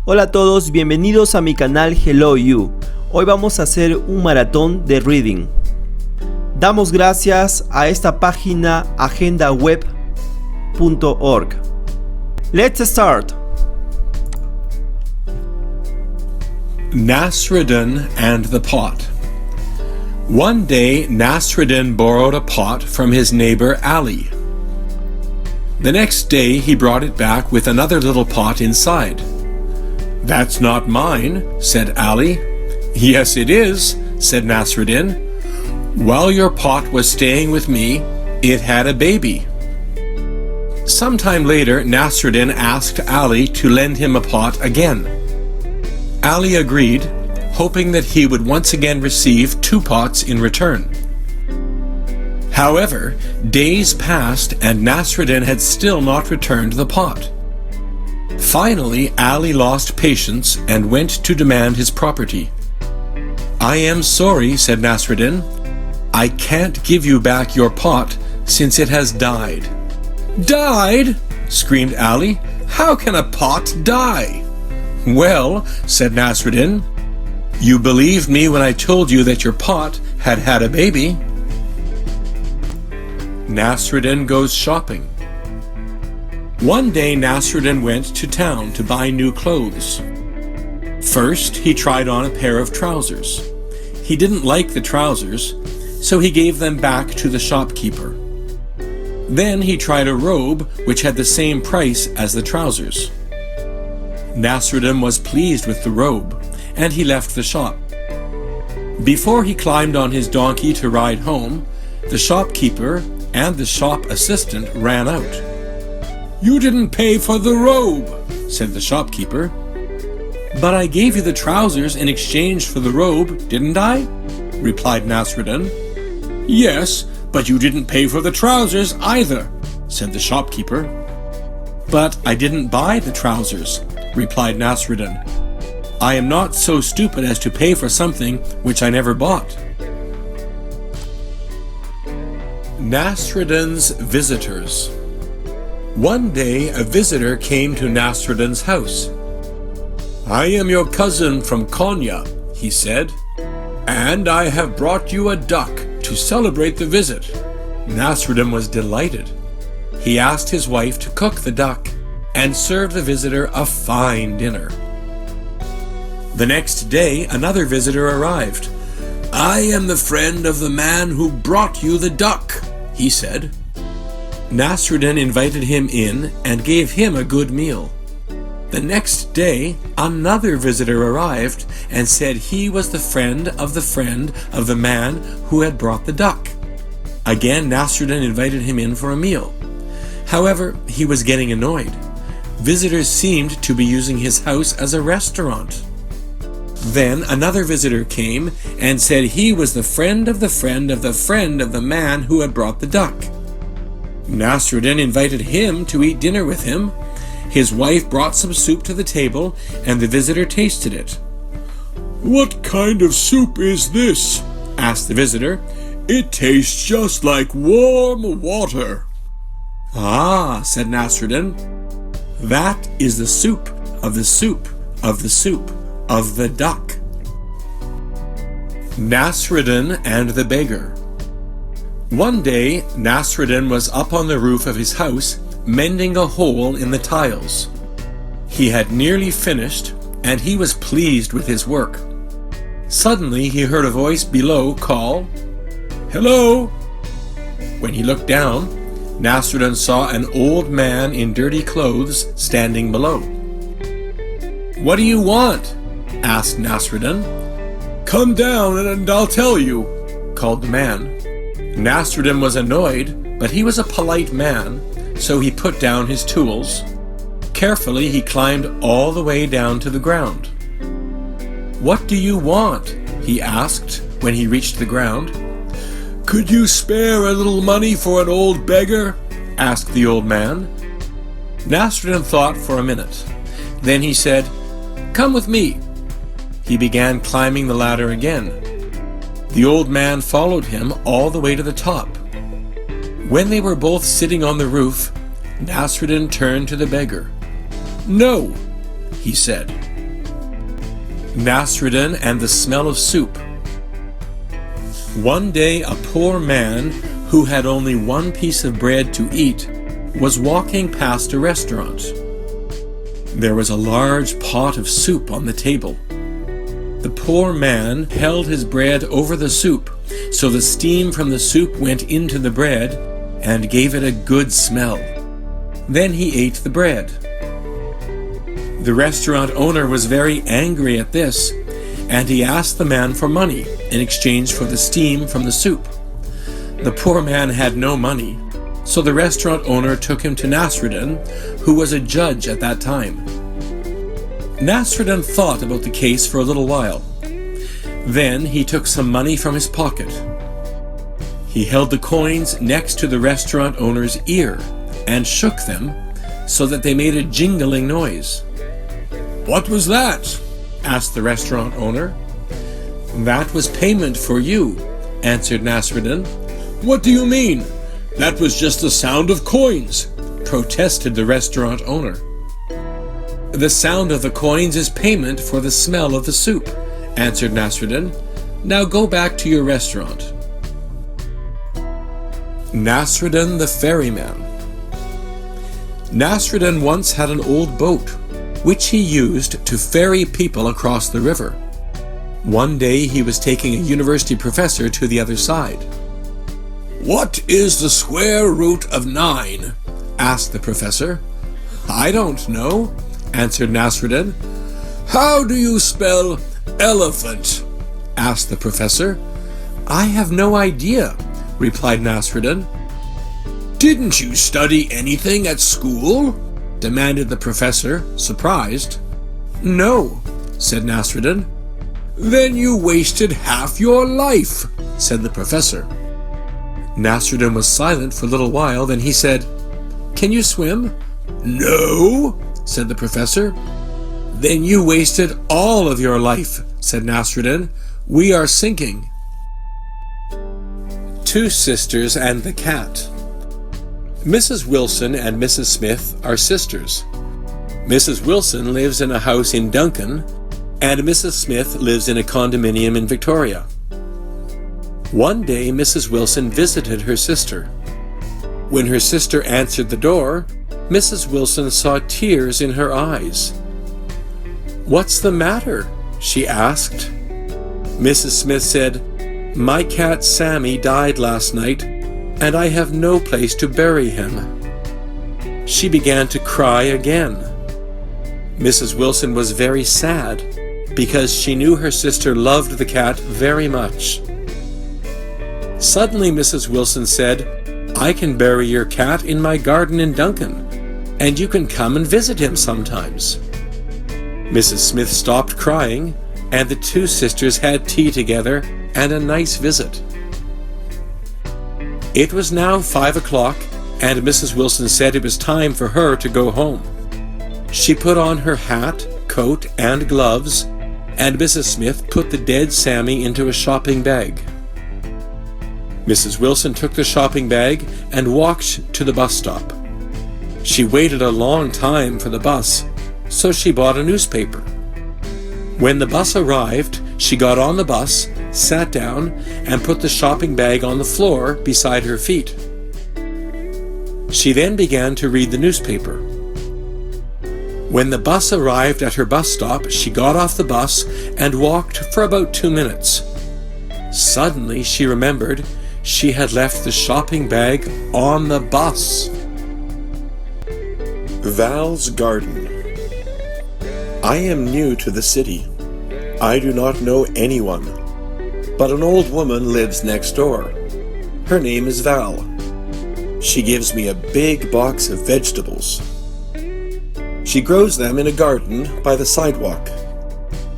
Hola a todos, bienvenidos a mi canal Hello You. Hoy vamos a hacer un maratón de reading. Damos gracias a esta página agendaweb.org. Let's start. Nasruddin and the Pot. One day, Nasruddin borrowed a pot from his neighbor Ali. The next day, he brought it back with another little pot inside. "That's not mine," said Ali. "Yes, it is," said Nasruddin. "While your pot was staying with me, it had a baby." Sometime later, Nasruddin asked Ali to lend him a pot again. Ali agreed, hoping that he would once again receive 2 pots in return. However, days passed and Nasruddin had still not returned the pot. Finally, Ali lost patience and went to demand his property. "I am sorry," said Nasruddin. "I can't give you back your pot since it has died." "Died?" screamed Ali. "How can a pot die?" "Well," said Nasruddin, "you believed me when I told you that your pot had had a baby." Nasruddin goes shopping. One day Nasruddin went to town to buy new clothes. First, he tried on a pair of trousers. He didn't like the trousers, so he gave them back to the shopkeeper. Then he tried a robe which had the same price as the trousers. Nasruddin was pleased with the robe, and he left the shop. Before he climbed on his donkey to ride home, the shopkeeper and the shop assistant ran out. "You didn't pay for the robe," said the shopkeeper. "But I gave you the trousers in exchange for the robe, didn't I?" replied Nasruddin. "Yes, but you didn't pay for the trousers either," said the shopkeeper. "But I didn't buy the trousers," replied Nasruddin. "I am not so stupid as to pay for something which I never bought." Nasruddin's visitors. One day a visitor came to Nasruddin's house. "I am your cousin from Konya," he said, "and I have brought you a duck to celebrate the visit." Nasruddin was delighted. He asked his wife to cook the duck and served the visitor a fine dinner. The next day another visitor arrived. "I am the friend of the man who brought you the duck," he said. Nasruddin invited him in and gave him a good meal. The next day, another visitor arrived and said he was the friend of the man who had brought the duck. Again, Nasruddin invited him in for a meal. However, he was getting annoyed. Visitors seemed to be using his house as a restaurant. Then another visitor came and said he was the friend of the man who had brought the duck. Nasruddin invited him to eat dinner with him. His wife brought some soup to the table, and the visitor tasted it. "What kind of soup is this?" asked the visitor. "It tastes just like warm water." "Ah," said Nasruddin, "that is the soup of the soup of the soup of the duck." Nasruddin and the beggar. One day, Nasruddin was up on the roof of his house, mending a hole in the tiles. He had nearly finished, and he was pleased with his work. Suddenly, he heard a voice below call, "Hello!" When he looked down, Nasruddin saw an old man in dirty clothes standing below. "What do you want?" asked Nasruddin. "Come down and I'll tell you," called the man. Nasruddin was annoyed, but he was a polite man, so he put down his tools. Carefully, he climbed all the way down to the ground. "What do you want?" he asked when he reached the ground. "Could you spare a little money for an old beggar?" asked the old man. Nasruddin thought for a minute. Then he said, "Come with me." He began climbing the ladder again. The old man followed him all the way to the top. When they were both sitting on the roof, Nasruddin turned to the beggar. "No," he said. Nasruddin and the Smell of Soup. One day a poor man who had only one piece of bread to eat was walking past a restaurant. There was a large pot of soup on the table. The poor man held his bread over the soup, so the steam from the soup went into the bread and gave it a good smell. Then he ate the bread. The restaurant owner was very angry at this, and he asked the man for money in exchange for the steam from the soup. The poor man had no money, so the restaurant owner took him to Nasruddin, who was a judge at that time. Nasruddin thought about the case for a little while. Then he took some money from his pocket. He held the coins next to the restaurant owner's ear and shook them so that they made a jingling noise. "What was that?" asked the restaurant owner. "That was payment for you," answered Nasruddin. "What do you mean? That was just the sound of coins," protested the restaurant owner. "The sound of the coins is payment for the smell of the soup," answered Nasruddin. "Now go back to your restaurant." Nasruddin the Ferryman. Nasruddin once had an old boat, which he used to ferry people across the river. One day he was taking a university professor to the other side. "What is the square root of 9? asked the professor. "I don't know," answered Nasruddin. "How do you spell elephant?" asked the professor. "I have no idea," replied Nasruddin. "Didn't you study anything at school?" demanded the professor, surprised. "No," said Nasruddin. "Then you wasted half your life," said the professor. Nasruddin was silent for a little while, then he said, "Can you swim?" "No," said the professor. "Then you wasted all of your life," said Nasruddin. "We are sinking." Two Sisters and the Cat. Mrs. Wilson and Mrs. Smith are sisters. Mrs. Wilson lives in a house in Duncan, and Mrs. Smith lives in a condominium in Victoria. One day Mrs. Wilson visited her sister. When her sister answered the door, Mrs. Wilson saw tears in her eyes. "What's the matter?" she asked. Mrs. Smith said, "My cat Sammy died last night, and I have no place to bury him." She began to cry again. Mrs. Wilson was very sad because she knew her sister loved the cat very much. Suddenly Mrs. Wilson said, "I can bury your cat in my garden in Duncan, and you can come and visit him sometimes." Mrs. Smith stopped crying, and the two sisters had tea together and a nice visit. It was now 5 o'clock, and Mrs. Wilson said it was time for her to go home. She put on her hat, coat, and gloves, and Mrs. Smith put the dead Sammy into a shopping bag. Mrs. Wilson took the shopping bag and walked to the bus stop. She waited a long time for the bus, so she bought a newspaper. When the bus arrived, she got on the bus, sat down, and put the shopping bag on the floor beside her feet. She then began to read the newspaper. When the bus arrived at her bus stop, she got off the bus and walked for about 2 minutes. Suddenly she remembered she had left the shopping bag on the bus. Val's Garden. I am new to the city. I do not know anyone, but an old woman lives next door. Her name is Val. She gives me a big box of vegetables. She grows them in a garden by the sidewalk.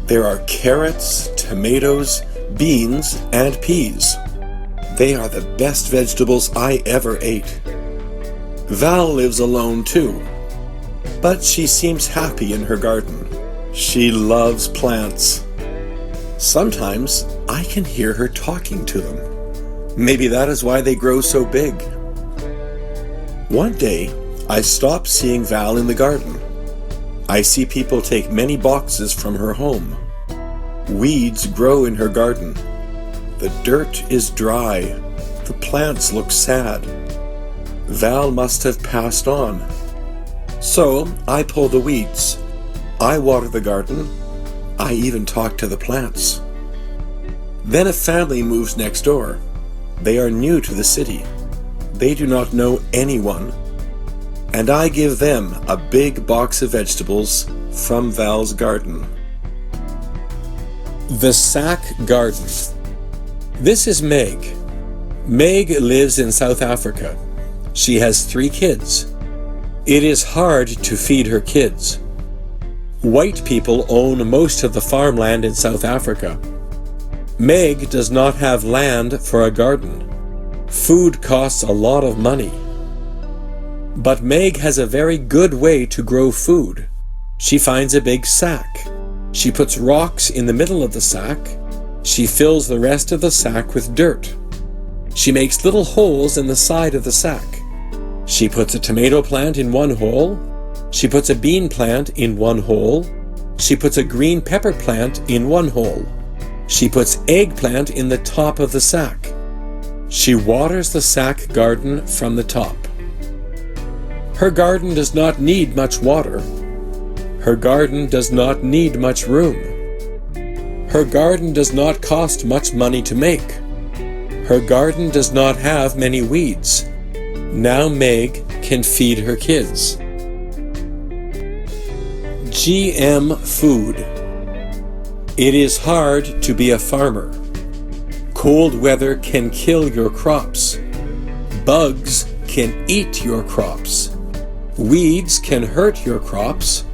There are carrots, tomatoes, beans, and peas. They are the best vegetables I ever ate. Val lives alone too, but she seems happy in her garden. She loves plants. Sometimes I can hear her talking to them. Maybe that is why they grow so big. One day, I stopped seeing Val in the garden. I see people take many boxes from her home. Weeds grow in her garden. The dirt is dry. The plants look sad. Val must have passed on. So I pull the weeds. I water the garden. I even talk to the plants. Then a family moves next door. They are new to the city. They do not know anyone. And I give them a big box of vegetables from Val's garden. The Sack Garden. This is Meg. Meg lives in South Africa. She has 3 kids. It is hard to feed her kids. White people own most of the farmland in South Africa. Meg does not have land for a garden. Food costs a lot of money. But Meg has a very good way to grow food. She finds a big sack. She puts rocks in the middle of the sack. She fills the rest of the sack with dirt. She makes little holes in the side of the sack. She puts a tomato plant in one hole. She puts a bean plant in one hole. She puts a green pepper plant in one hole. She puts eggplant in the top of the sack. She waters the sack garden from the top. Her garden does not need much water. Her garden does not need much room. Her garden does not cost much money to make. Her garden does not have many weeds. Now Meg can feed her kids. GM food. It is hard to be a farmer. Cold weather can kill your crops. Bugs can eat your crops. Weeds can hurt your crops.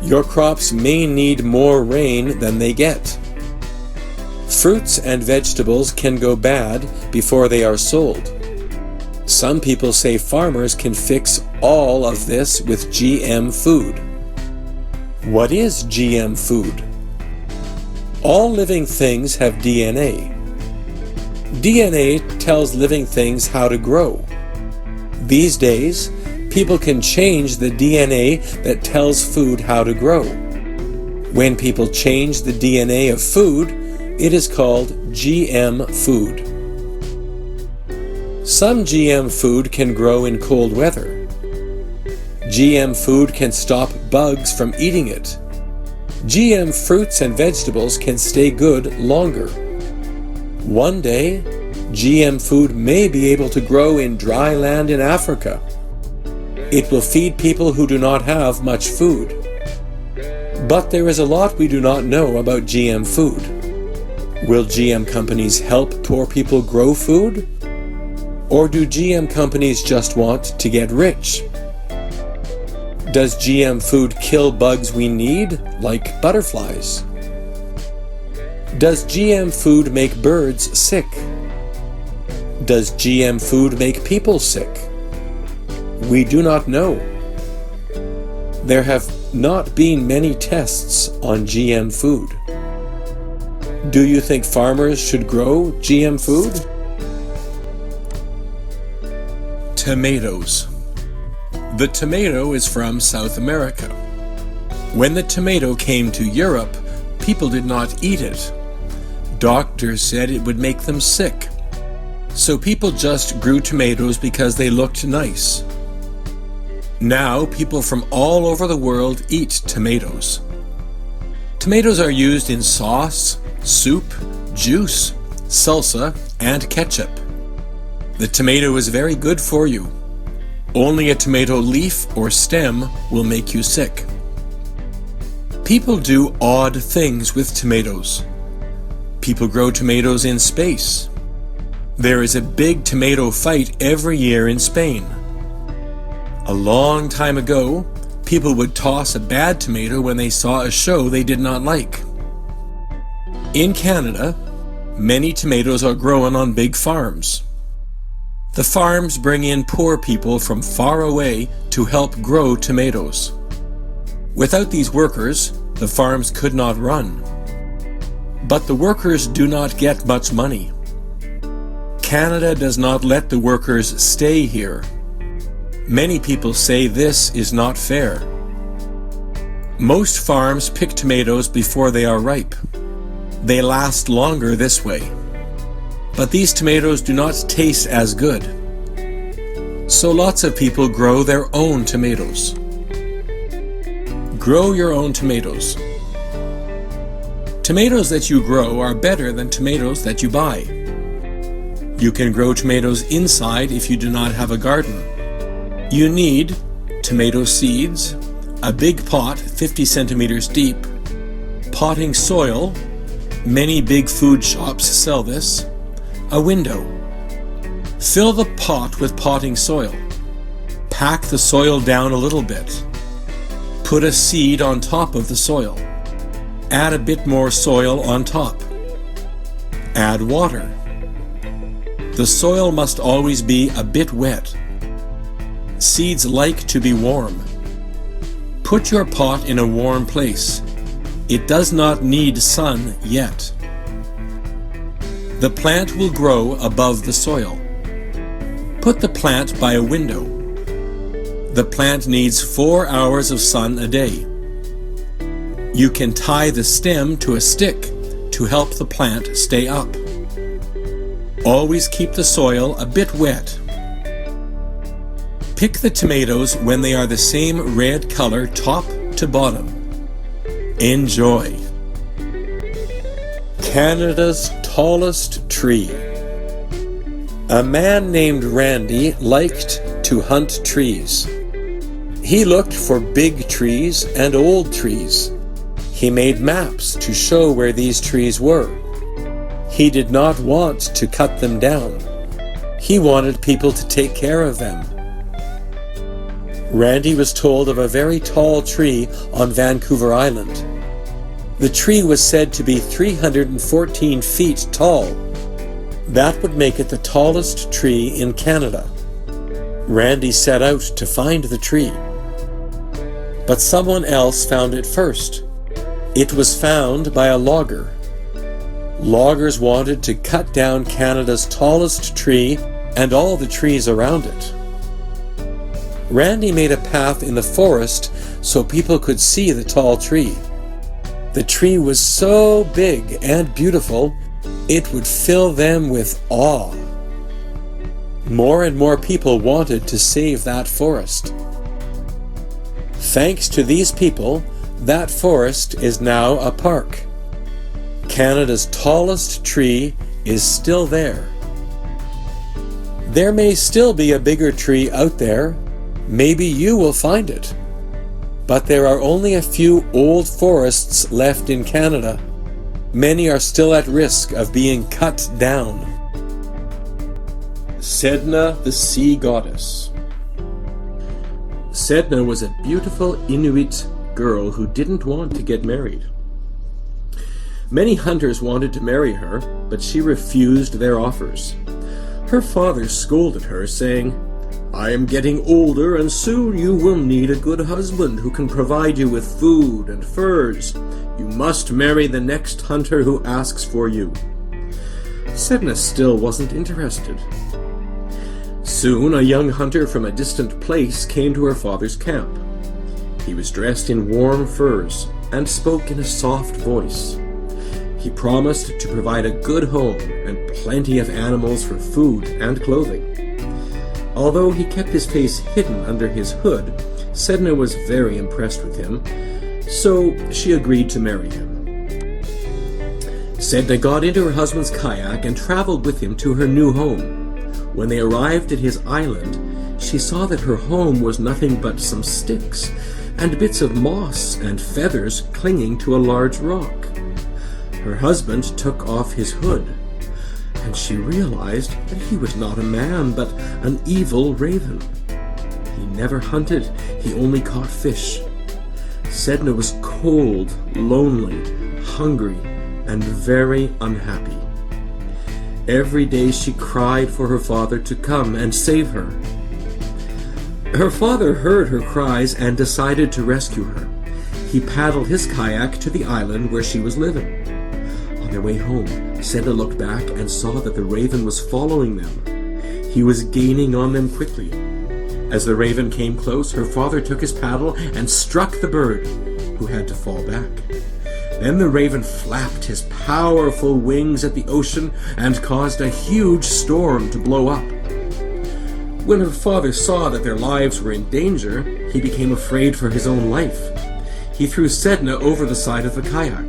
Your crops may need more rain than they get. Fruits and vegetables can go bad before they are sold. Some people say farmers can fix all of this with GM food. What is GM food? All living things have DNA. DNA tells living things how to grow. These days, people can change the DNA that tells food how to grow. When people change the DNA of food, it is called GM food. Some GM food can grow in cold weather. GM food can stop bugs from eating it. GM fruits and vegetables can stay good longer. One day, GM food may be able to grow in dry land in Africa. It will feed people who do not have much food. But there is a lot we do not know about GM food. Will GM companies help poor people grow food? Or do GM companies just want to get rich? Does GM food kill bugs we need, like butterflies? Does GM food make birds sick? Does GM food make people sick? We do not know. There have not been many tests on GM food. Do you think farmers should grow GM food? Tomatoes. The tomato is from South America. When the tomato came to Europe, people did not eat it. Doctors said it would make them sick. So people just grew tomatoes because they looked nice. Now people from all over the world eat tomatoes. Tomatoes are used in sauce, soup, juice, salsa, and ketchup. The tomato is very good for you. Only a tomato leaf or stem will make you sick. People do odd things with tomatoes. People grow tomatoes in space. There is a big tomato fight every year in Spain. A long time ago, people would toss a bad tomato when they saw a show they did not like. In Canada, many tomatoes are grown on big farms. The farms bring in poor people from far away to help grow tomatoes. Without these workers, the farms could not run. But the workers do not get much money. Canada does not let the workers stay here. Many people say this is not fair. Most farms pick tomatoes before they are ripe. They last longer this way. But these tomatoes do not taste as good. So lots of people grow their own tomatoes. Grow your own tomatoes. Tomatoes that you grow are better than tomatoes that you buy. You can grow tomatoes inside if you do not have a garden. You need tomato seeds, a big pot 50 centimeters deep, potting soil, many big food shops sell this, a window. Fill the pot with potting soil. Pack the soil down a little bit. Put a seed on top of the soil. Add a bit more soil on top. Add water. The soil must always be a bit wet. Seeds like to be warm. Put your pot in a warm place. It does not need sun yet. The plant will grow above the soil. Put the plant by a window. The plant needs 4 hours of sun a day. You can tie the stem to a stick to help the plant stay up. Always keep the soil a bit wet. Pick the tomatoes when they are the same red color top to bottom. Enjoy. Canada's tallest tree. A man named Randy liked to hunt trees. He looked for big trees and old trees. He made maps to show where these trees were. He did not want to cut them down. He wanted people to take care of them. Randy was told of a very tall tree on Vancouver Island. The tree was said to be 314 feet tall. That would make it the tallest tree in Canada. Randy set out to find the tree. But someone else found it first. It was found by a logger. Loggers wanted to cut down Canada's tallest tree and all the trees around it. Randy made a path in the forest so people could see the tall tree. The tree was so big and beautiful, it would fill them with awe. More and more people wanted to save that forest. Thanks to these people, that forest is now a park. Canada's tallest tree is still there. There may still be a bigger tree out there. Maybe you will find it. But there are only a few old forests left in Canada. Many are still at risk of being cut down. Sedna the Sea Goddess. Sedna was a beautiful Inuit girl who didn't want to get married. Many hunters wanted to marry her, but she refused their offers. Her father scolded her, saying, "I am getting older, and soon you will need a good husband who can provide you with food and furs. You must marry the next hunter who asks for you." Sedna still wasn't interested. Soon a young hunter from a distant place came to her father's camp. He was dressed in warm furs and spoke in a soft voice. He promised to provide a good home and plenty of animals for food and clothing. Although he kept his face hidden under his hood, Sedna was very impressed with him, so she agreed to marry him. Sedna got into her husband's kayak and traveled with him to her new home. When they arrived at his island, she saw that her home was nothing but some sticks and bits of moss and feathers clinging to a large rock. Her husband took off his hood, and she realized that he was not a man, but an evil raven. He never hunted, he only caught fish. Sedna was cold, lonely, hungry, and very unhappy. Every day she cried for her father to come and save her. Her father heard her cries and decided to rescue her. He paddled his kayak to the island where she was living. On their way home, Sedna looked back and saw that the raven was following them. He was gaining on them quickly. As the raven came close, her father took his paddle and struck the bird. who had to fall back. Then the raven flapped his powerful wings at the ocean and caused a huge storm to blow up. When her father saw that their lives were in danger, he became afraid for his own life. He threw Sedna over the side of the kayak.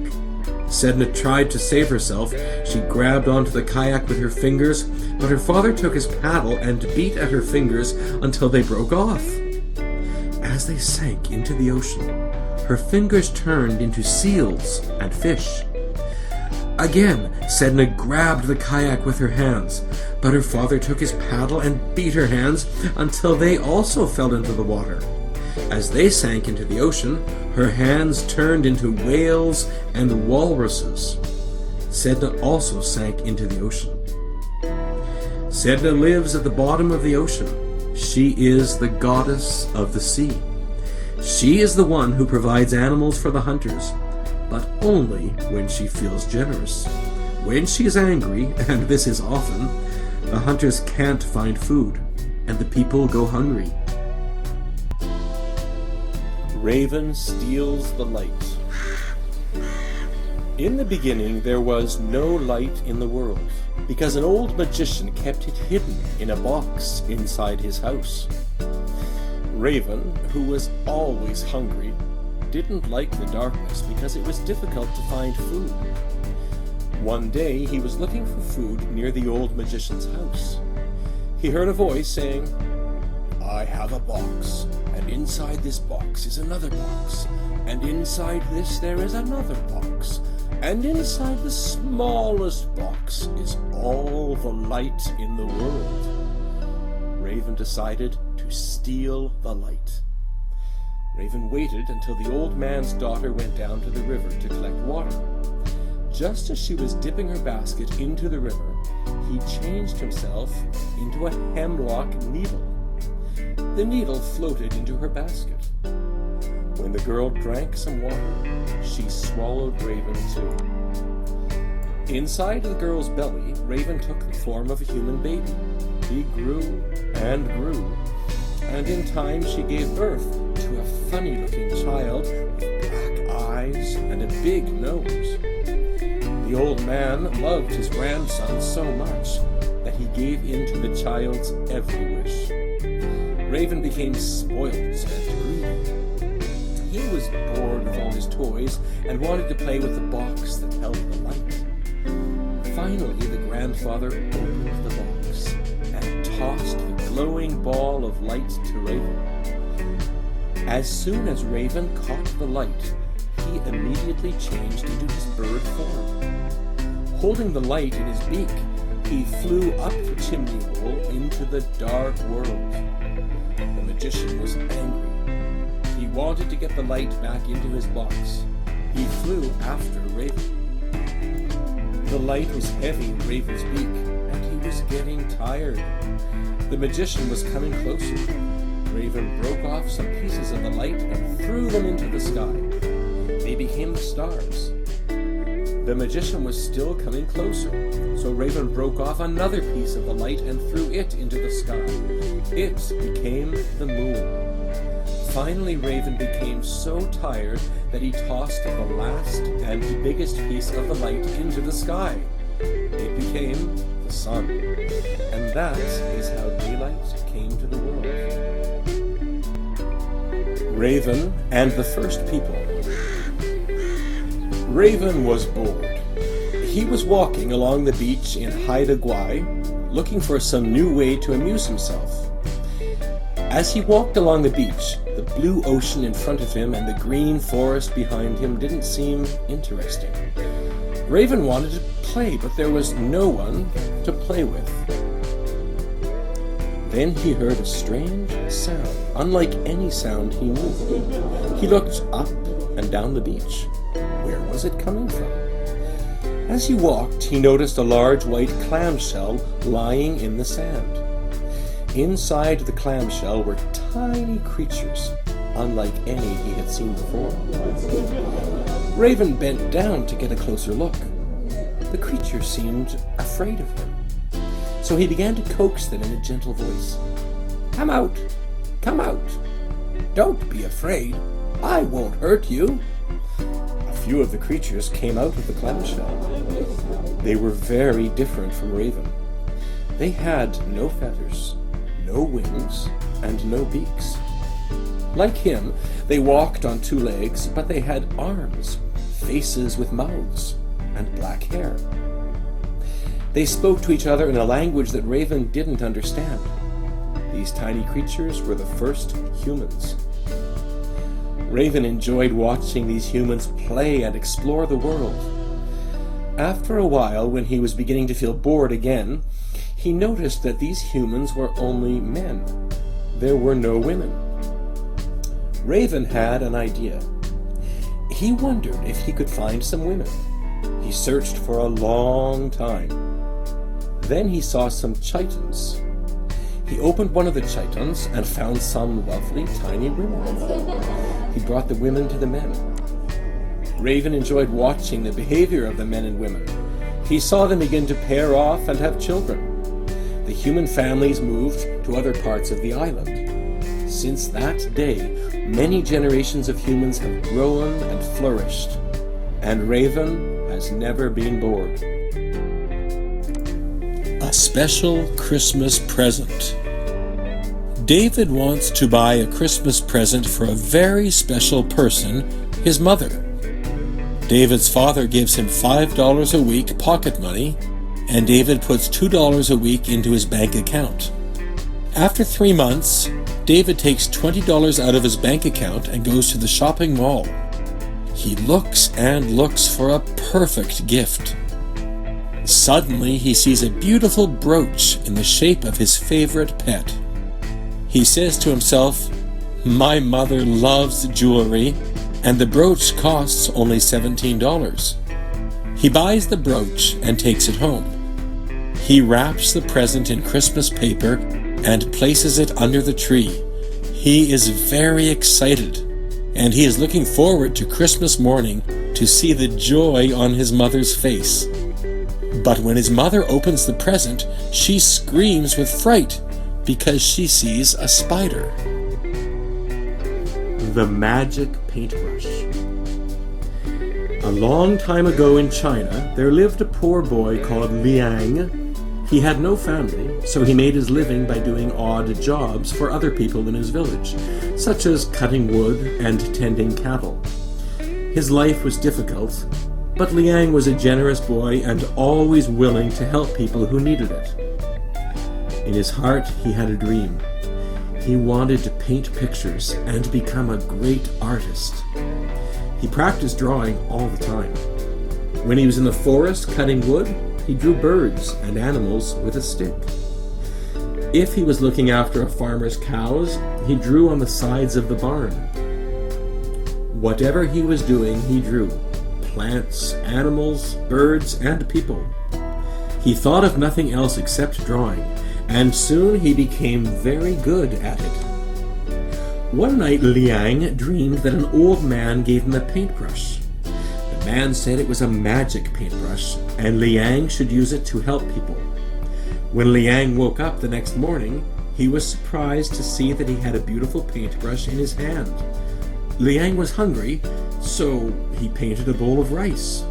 Sedna tried to save herself. She grabbed onto the kayak with her fingers, but her father took his paddle and beat at her fingers until they broke off. As they sank into the ocean, her fingers turned into seals and fish. Again, Sedna grabbed the kayak with her hands, but her father took his paddle and beat her hands until they also fell into the water. As they sank into the ocean, her hands turned into whales and walruses. Sedna also sank into the ocean. Sedna lives at the bottom of the ocean. She is the goddess of the sea. She is the one who provides animals for the hunters, but only when she feels generous. When she is angry, and this is often, the hunters can't find food, and the people go hungry. Raven steals the light. In the beginning there was no light in the world, because an old magician kept it hidden in a box inside his house. Raven, who was always hungry, didn't like the darkness because it was difficult to find food. One day he was looking for food near the old magician's house. He heard a voice saying, "I have a box, and inside this box is another box, and inside this there is another box, and inside the smallest box is all the light in the world." Raven decided to steal the light. Raven waited until the old man's daughter went down to the river to collect water. Just as she was dipping her basket into the river, he changed himself into a hemlock needle. The needle floated into her basket. When the girl drank some water, she swallowed Raven too. Inside the girl's belly, Raven took the form of a human baby. He grew and grew, and in time she gave birth to a funny-looking child with black eyes and a big nose. The old man loved his grandson so much that he gave in to the child's every wish. Raven became spoiled and greedy. He was bored with all his toys and wanted to play with the box that held the light. Finally, the grandfather opened the box and tossed the glowing ball of light to Raven. As soon as Raven caught the light, he immediately changed into his bird form. Holding the light in his beak, he flew up the chimney hole into the dark world. The magician was angry. He wanted to get the light back into his box. He flew after Raven. The light was heavy in Raven's beak, and he was getting tired. The magician was coming closer. Raven broke off some pieces of the light and threw them into the sky. They became the stars. The magician was still coming closer, so Raven broke off another piece of the light and threw it into the sky. It became the moon. Finally, Raven became so tired that he tossed the last and biggest piece of the light into the sky. It became the sun. And that is how daylight came to the world. Raven and the First People. Raven was bored. He was walking along the beach in Haida Gwaii, looking for some new way to amuse himself. As he walked along the beach, the blue ocean in front of him and the green forest behind him didn't seem interesting. Raven wanted to play, but there was no one to play with. Then he heard a strange sound, unlike any sound he knew. He looked up and down the beach. Where was it coming from? As he walked, he noticed a large white clamshell lying in the sand. Inside the clamshell were tiny creatures, unlike any he had seen before. Raven bent down to get a closer look. The creatures seemed afraid of him. So he began to coax them in a gentle voice. "Come out! Come out! Don't be afraid! I won't hurt you! few of the creatures came out of the clamshell. They were very different from Raven. They had no feathers, no wings, and no beaks. Like him, they walked on 2 legs, but they had arms, faces with mouths, and black hair. They spoke to each other in a language that Raven didn't understand. These tiny creatures were the first humans. Raven enjoyed watching these humans play and explore the world. After a while, when he was beginning to feel bored again, he noticed that these humans were only men. There were no women. Raven had an idea. He wondered if he could find some women. He searched for a long time. Then he saw some chitons. He opened one of the chitons and found some lovely tiny women. He brought the women to the men. Raven enjoyed watching the behavior of the men and women. He saw them begin to pair off and have children. The human families moved to other parts of the island. Since that day, many generations of humans have grown and flourished, and Raven has never been bored. A special Christmas present. David wants to buy a Christmas present for a very special person, his mother. David's father gives him $5 a week pocket money, and David puts $2 a week into his bank account. After 3 months, David takes $20 out of his bank account and goes to the shopping mall. He looks and looks for a perfect gift. Suddenly, he sees a beautiful brooch in the shape of his favorite pet. He says to himself, "My mother loves jewelry, and the brooch costs only $17. He buys the brooch and takes it home. He wraps the present in Christmas paper and places it under the tree. He is very excited, and he is looking forward to Christmas morning to see the joy on his mother's face. But when his mother opens the present, she screams with fright because she sees a spider. The Magic Paintbrush. A long time ago in China, there lived a poor boy called Liang. He had no family, so he made his living by doing odd jobs for other people in his village, such as cutting wood and tending cattle. His life was difficult, but Liang was a generous boy and always willing to help people who needed it. In his heart, he had a dream. He wanted to paint pictures and become a great artist. He practiced drawing all the time. When he was in the forest cutting wood, he drew birds and animals with a stick. If he was looking after a farmer's cows, he drew on the sides of the barn. Whatever he was doing, he drew. Plants, animals, birds, and people. He thought of nothing else except drawing, and soon he became very good at it. One night Liang dreamed that an old man gave him a paintbrush. The man said it was a magic paintbrush, and Liang should use it to help people. When Liang woke up the next morning, he was surprised to see that he had a beautiful paintbrush in his hand. Liang was hungry, so he painted a bowl of rice.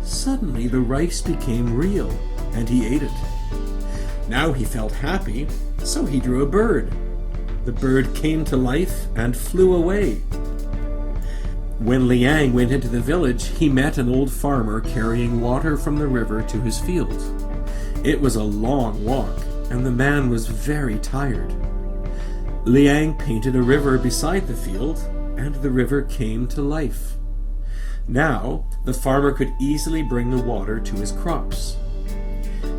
Suddenly the rice became real, and he ate it. Now he felt happy, so he drew a bird. The bird came to life and flew away. When Liang went into the village, he met an old farmer carrying water from the river to his field. It was a long walk, and the man was very tired. Liang painted a river beside the field, and the river came to life. Now, the farmer could easily bring the water to his crops.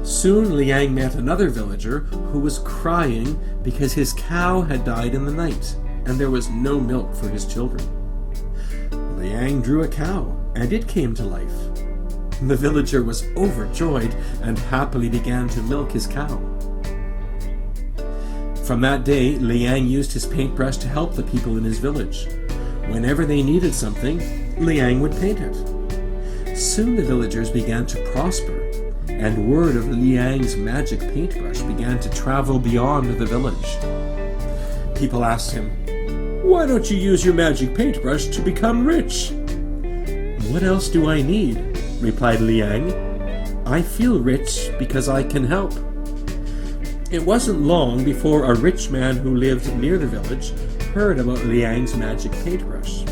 Soon Liang met another villager who was crying because his cow had died in the night, and there was no milk for his children. Liang drew a cow, and it came to life. The villager was overjoyed and happily began to milk his cow. From that day, Liang used his paintbrush to help the people in his village. Whenever they needed something, Liang would paint it. Soon the villagers began to prosper, and word of Liang's magic paintbrush began to travel beyond the village. People asked him, "Why don't you use your magic paintbrush to become rich?" "What else do I need?" replied Liang. "I feel rich because I can help." It wasn't long before a rich man who lived near the village heard about Liang's magic paintbrush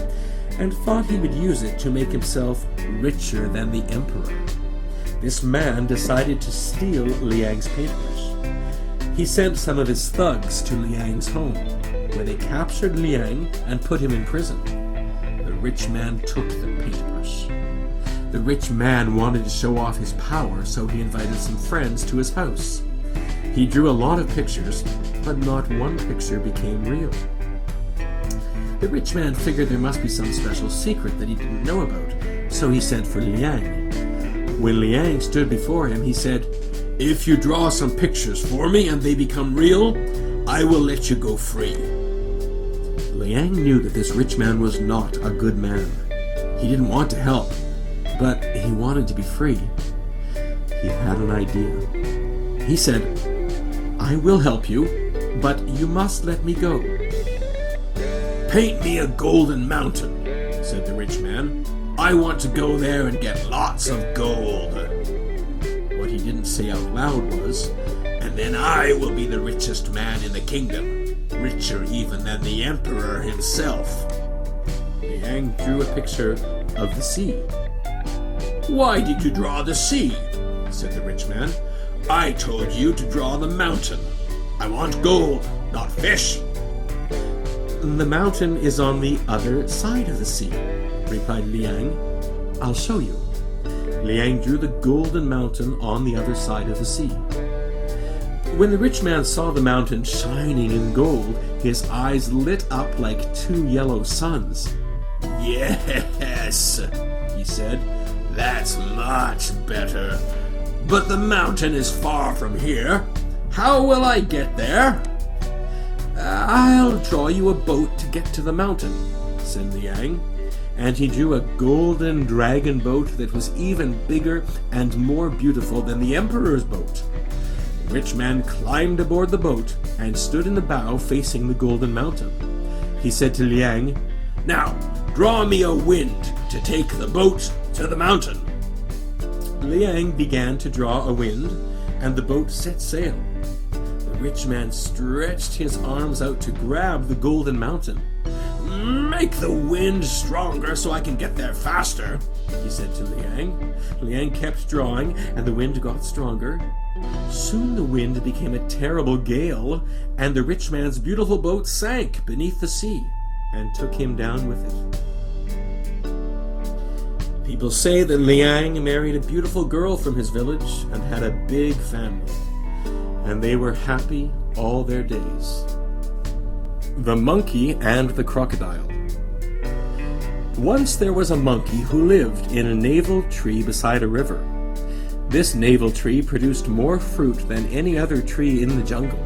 and thought he would use it to make himself richer than the emperor. This man decided to steal Liang's paintbrush. He sent some of his thugs to Liang's home, where they captured Liang and put him in prison. The rich man took the paintbrush. The rich man wanted to show off his power, so he invited some friends to his house. He drew a lot of pictures, but not one picture became real. The rich man figured there must be some special secret that he didn't know about, so he sent for Liang. When Liang stood before him, he said, "If you draw some pictures for me and they become real, I will let you go free." Liang knew that this rich man was not a good man. He didn't want to help, but he wanted to be free. He had an idea. He said, "I will help you, but you must let me go." "Paint me a golden mountain," said the rich man. "I want to go there and get lots of gold." What he didn't say out loud was, "And then I will be the richest man in the kingdom, richer even than the emperor himself." Liang drew a picture of the sea. "Why did you draw the sea?" said the rich man. "I told you to draw the mountain. I want gold, not fish." "The mountain is on the other side of the sea," replied Liang. "I'll show you." Liang drew the golden mountain on the other side of the sea. When the rich man saw the mountain shining in gold, his eyes lit up like two yellow suns. "Yes," he said, "that's much better. But the mountain is far from here. How will I get there?" "I'll draw you a boat to get to the mountain," said Liang, and he drew a golden dragon boat that was even bigger and more beautiful than the emperor's boat. The rich man climbed aboard the boat and stood in the bow facing the golden mountain. He said to Liang, "Now, draw me a wind to take the boat to the mountain." Liang began to draw a wind, and the boat set sail. The rich man stretched his arms out to grab the golden mountain. "Make the wind stronger so I can get there faster," he said to Liang. Liang kept drawing, and the wind got stronger. Soon the wind became a terrible gale, and the rich man's beautiful boat sank beneath the sea and took him down with it. People say that Liang married a beautiful girl from his village and had a big family, and they were happy all their days. The Monkey and the Crocodile. Once there was a monkey who lived in a navel tree beside a river. This navel tree produced more fruit than any other tree in the jungle,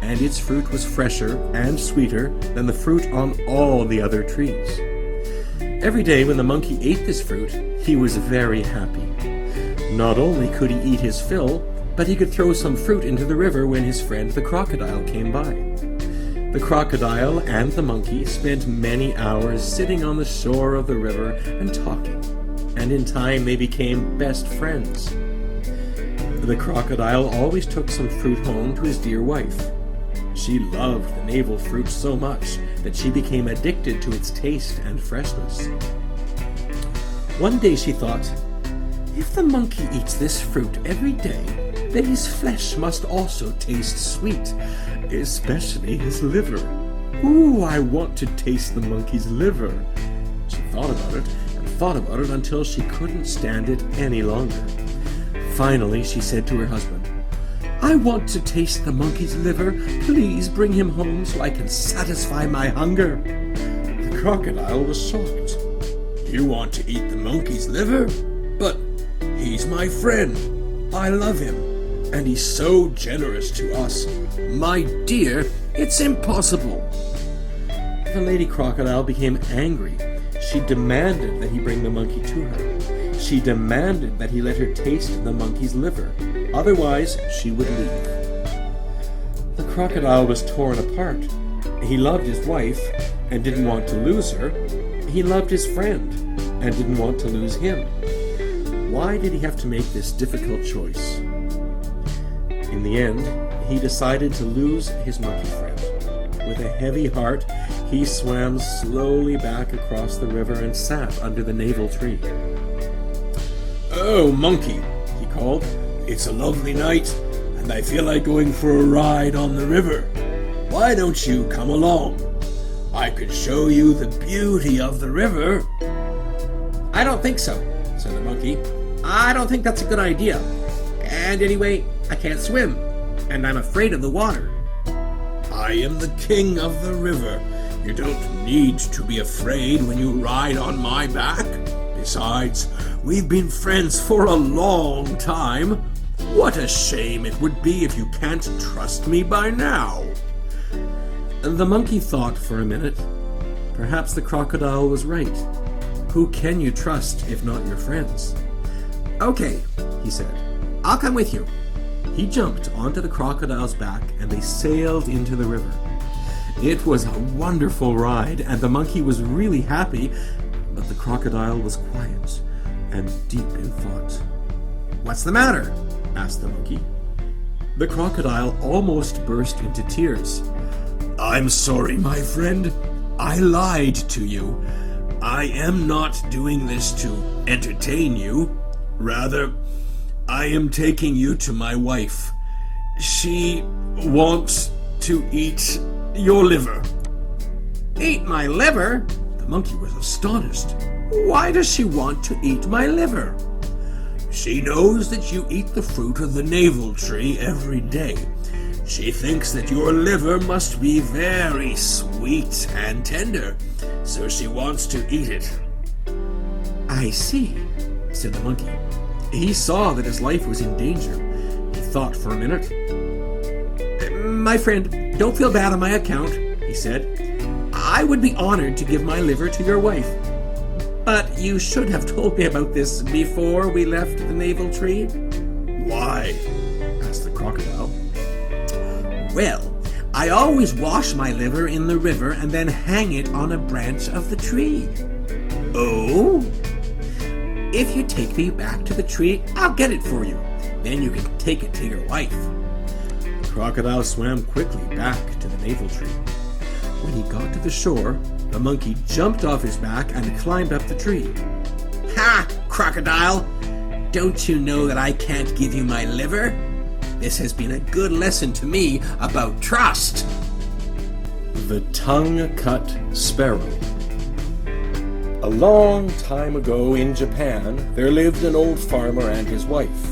and its fruit was fresher and sweeter than the fruit on all the other trees. Every day when the monkey ate this fruit, he was very happy. Not only could he eat his fill, but he could throw some fruit into the river when his friend the crocodile came by. The crocodile and the monkey spent many hours sitting on the shore of the river and talking, and in time they became best friends. The crocodile always took some fruit home to his dear wife. She loved the navel fruit so much that she became addicted to its taste and freshness. One day she thought, "If the monkey eats this fruit every day, then his flesh must also taste sweet, especially his liver. Ooh, I want to taste the monkey's liver." She thought about it until she couldn't stand it any longer. Finally, she said to her husband, "I want to taste the monkey's liver. Please bring him home so I can satisfy my hunger." The crocodile was shocked. "You want to eat the monkey's liver? But he's my friend. I love him, and he's so generous to us. My dear, it's impossible." The lady crocodile became angry. She demanded that he bring the monkey to her. She demanded that he let her taste the monkey's liver. Otherwise, she would leave. The crocodile was torn apart. He loved his wife and didn't want to lose her. He loved his friend and didn't want to lose him. Why did he have to make this difficult choice? In the end, he decided to lose his monkey friend. With a heavy heart, he swam slowly back across the river and sat under the navel tree. "Oh, monkey," he called, "it's a lovely night, and I feel like going for a ride on the river. Why don't you come along? I could show you the beauty of the river." "I don't think so," said the monkey. "I don't think that's a good idea. And anyway, I can't swim, and I'm afraid of the water." "I am the king of the river. You don't need to be afraid when you ride on my back. Besides, we've been friends for a long time. What a shame it would be if you can't trust me by now." The monkey thought for a minute. Perhaps the crocodile was right. Who can you trust if not your friends? "Okay," he said. "I'll come with you." He jumped onto the crocodile's back and they sailed into the river. It was a wonderful ride and the monkey was really happy, but the crocodile was quiet and deep in thought. "What's the matter?" asked the monkey. The crocodile almost burst into tears. "I'm sorry, my friend. I lied to you. I am not doing this to entertain you. Rather, I am taking you to my wife. She wants to eat your liver." "Eat my liver?" The monkey was astonished. "Why does she want to eat my liver?" "She knows that you eat the fruit of the navel tree every day. She thinks that your liver must be very sweet and tender, so she wants to eat it." "I see," said the monkey. He saw that his life was in danger. He thought for a minute. "My friend, don't feel bad on my account," he said. "I would be honored to give my liver to your wife. But you should have told me about this before we left the navel tree." "Why?" asked the crocodile. "Well, I always wash my liver in the river and then hang it on a branch of the tree." "Oh?" "If you take me back to the tree, I'll get it for you. Then you can take it to your wife." The crocodile swam quickly back to the navel tree. When he got to the shore, the monkey jumped off his back and climbed up the tree. "Ha, crocodile! Don't you know that I can't give you my liver? This has been a good lesson to me about trust." The tongue-cut sparrow. A long time ago in Japan, there lived an old farmer and his wife.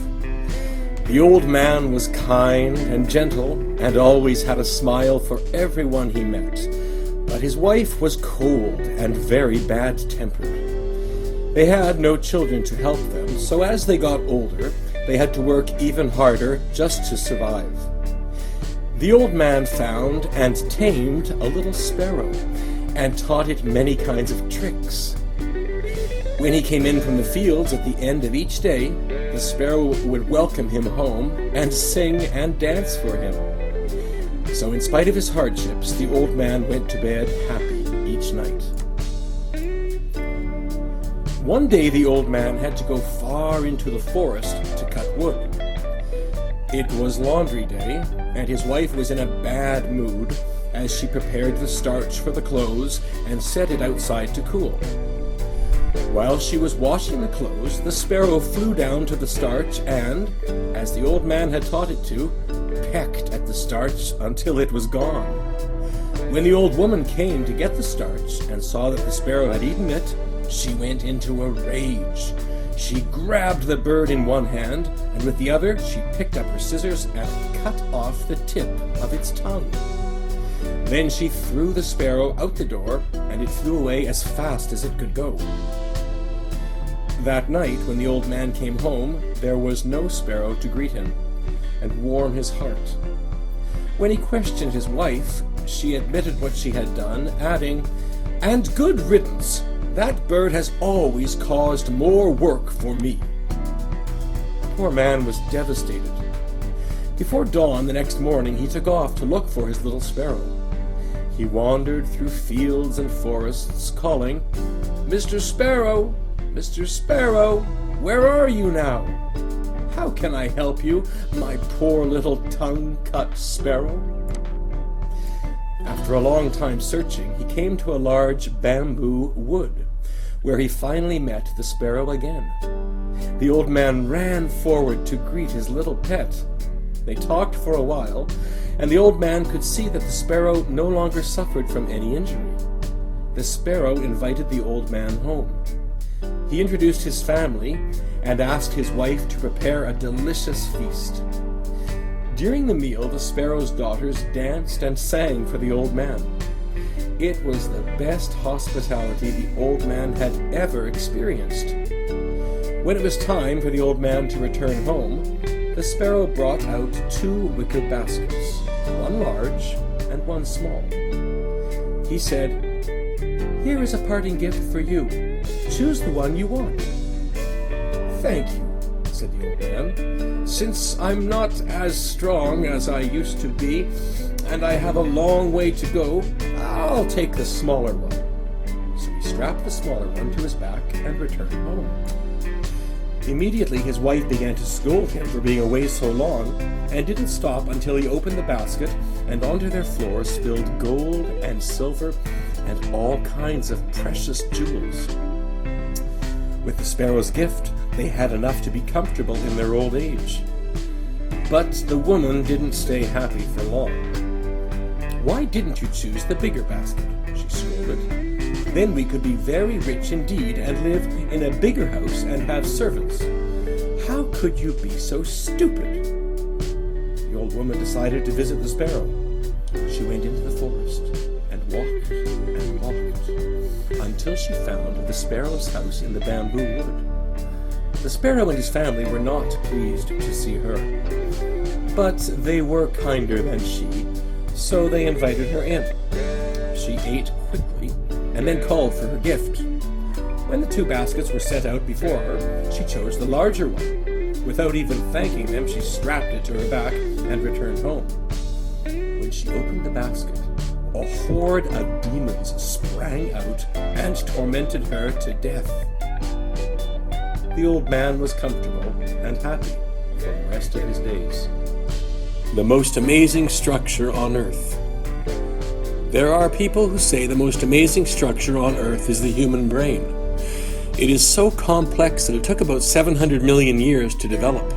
The old man was kind and gentle and always had a smile for everyone he met, but his wife was cold and very bad-tempered. They had no children to help them, so as they got older, they had to work even harder just to survive. The old man found and tamed a little sparrow and taught it many kinds of tricks. When he came in from the fields at the end of each day, the sparrow would welcome him home and sing and dance for him. So in spite of his hardships, the old man went to bed happy each night. One day the old man had to go far into the forest to cut wood. It was laundry day, and his wife was in a bad mood as she prepared the starch for the clothes and set it outside to cool. While she was washing the clothes, the sparrow flew down to the starch and, as the old man had taught it to, pecked at the starch until it was gone. When the old woman came to get the starch and saw that the sparrow had eaten it, she went into a rage. She grabbed the bird in one hand, and with the other she picked up her scissors and cut off the tip of its tongue. Then she threw the sparrow out the door, and it flew away as fast as it could go. That night, when the old man came home, there was no sparrow to greet him and warm his heart. When he questioned his wife, she admitted what she had done, adding, "And good riddance! That bird has always caused more work for me." The poor man was devastated. Before dawn the next morning, he took off to look for his little sparrow. He wandered through fields and forests, calling, "Mr. Sparrow! Mr. Sparrow, where are you now? How can I help you, my poor little tongue-cut sparrow? After a long time searching, he came to a large bamboo wood, where he finally met the sparrow again. The old man ran forward to greet his little pet. They talked for a while, and the old man could see that the sparrow no longer suffered from any injury. The sparrow invited the old man home. He introduced his family and asked his wife to prepare a delicious feast. During the meal, the sparrow's daughters danced and sang for the old man. It was the best hospitality the old man had ever experienced. When it was time for the old man to return home, the sparrow brought out 2 wicker baskets, one large and one small. He said, "Here is a parting gift for you. Choose the one you want." "Thank you," said the old man. "Since I'm not as strong as I used to be, and I have a long way to go, I'll take the smaller one." So he strapped the smaller one to his back and returned home. Immediately his wife began to scold him for being away so long, and didn't stop until he opened the basket, and onto their floor spilled gold and silver and all kinds of precious jewels. With the sparrow's gift, they had enough to be comfortable in their old age. But the woman didn't stay happy for long. "Why didn't you choose the bigger basket?" she scolded. "Then we could be very rich indeed and live in a bigger house and have servants. How could you be so stupid?" The old woman decided to visit the sparrow. She went into the forest and walked and walked until she found the sparrow's house in the bamboo wood. The sparrow and his family were not pleased to see her, but they were kinder than she, so they invited her in. She ate quickly and then called for her gift. When the 2 baskets were set out before her, she chose the larger one. Without even thanking them, she strapped it to her back and returned home. When she opened the basket, a horde of demons sprang out and tormented her to death. The old man was comfortable and happy for the rest of his days. The most amazing structure on Earth. There are people who say the most amazing structure on Earth is the human brain. It is so complex that it took about 700 million years to develop.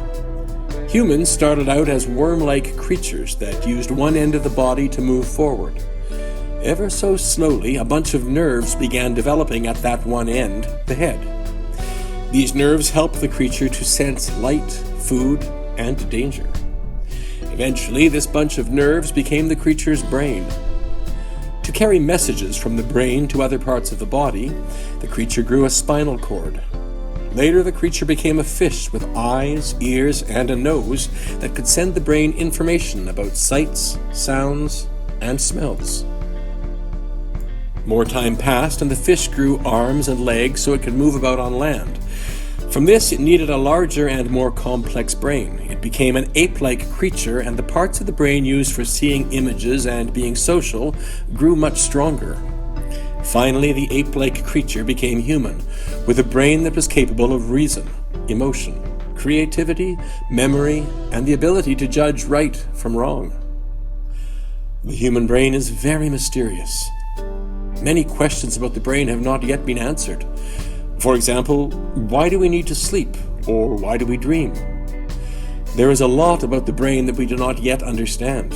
Humans started out as worm-like creatures that used one end of the body to move forward. Ever so slowly, a bunch of nerves began developing at that one end, the head. These nerves help the creature to sense light, food, and danger. Eventually, this bunch of nerves became the creature's brain. To carry messages from the brain to other parts of the body, the creature grew a spinal cord. Later, the creature became a fish with eyes, ears, and a nose that could send the brain information about sights, sounds, and smells. More time passed, and the fish grew arms and legs so it could move about on land. From this, it needed a larger and more complex brain. It became an ape-like creature, and the parts of the brain used for seeing images and being social grew much stronger. Finally, the ape-like creature became human, with a brain that was capable of reason, emotion, creativity, memory, and the ability to judge right from wrong. The human brain is very mysterious. Many questions about the brain have not yet been answered. For example, why do we need to sleep? Or why do we dream? There is a lot about the brain that we do not yet understand.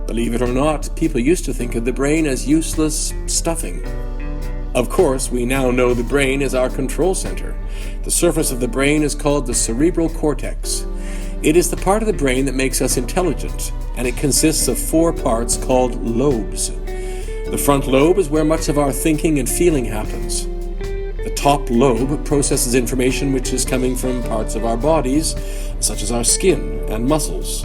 Believe it or not, people used to think of the brain as useless stuffing. Of course, we now know the brain is our control center. The surface of the brain is called the Cerebral Cortex. It is the part of the brain that makes us intelligent, and it consists of 4 parts called lobes. The front lobe is where much of our thinking and feeling happens. The top lobe processes information which is coming from parts of our bodies, such as our skin and muscles.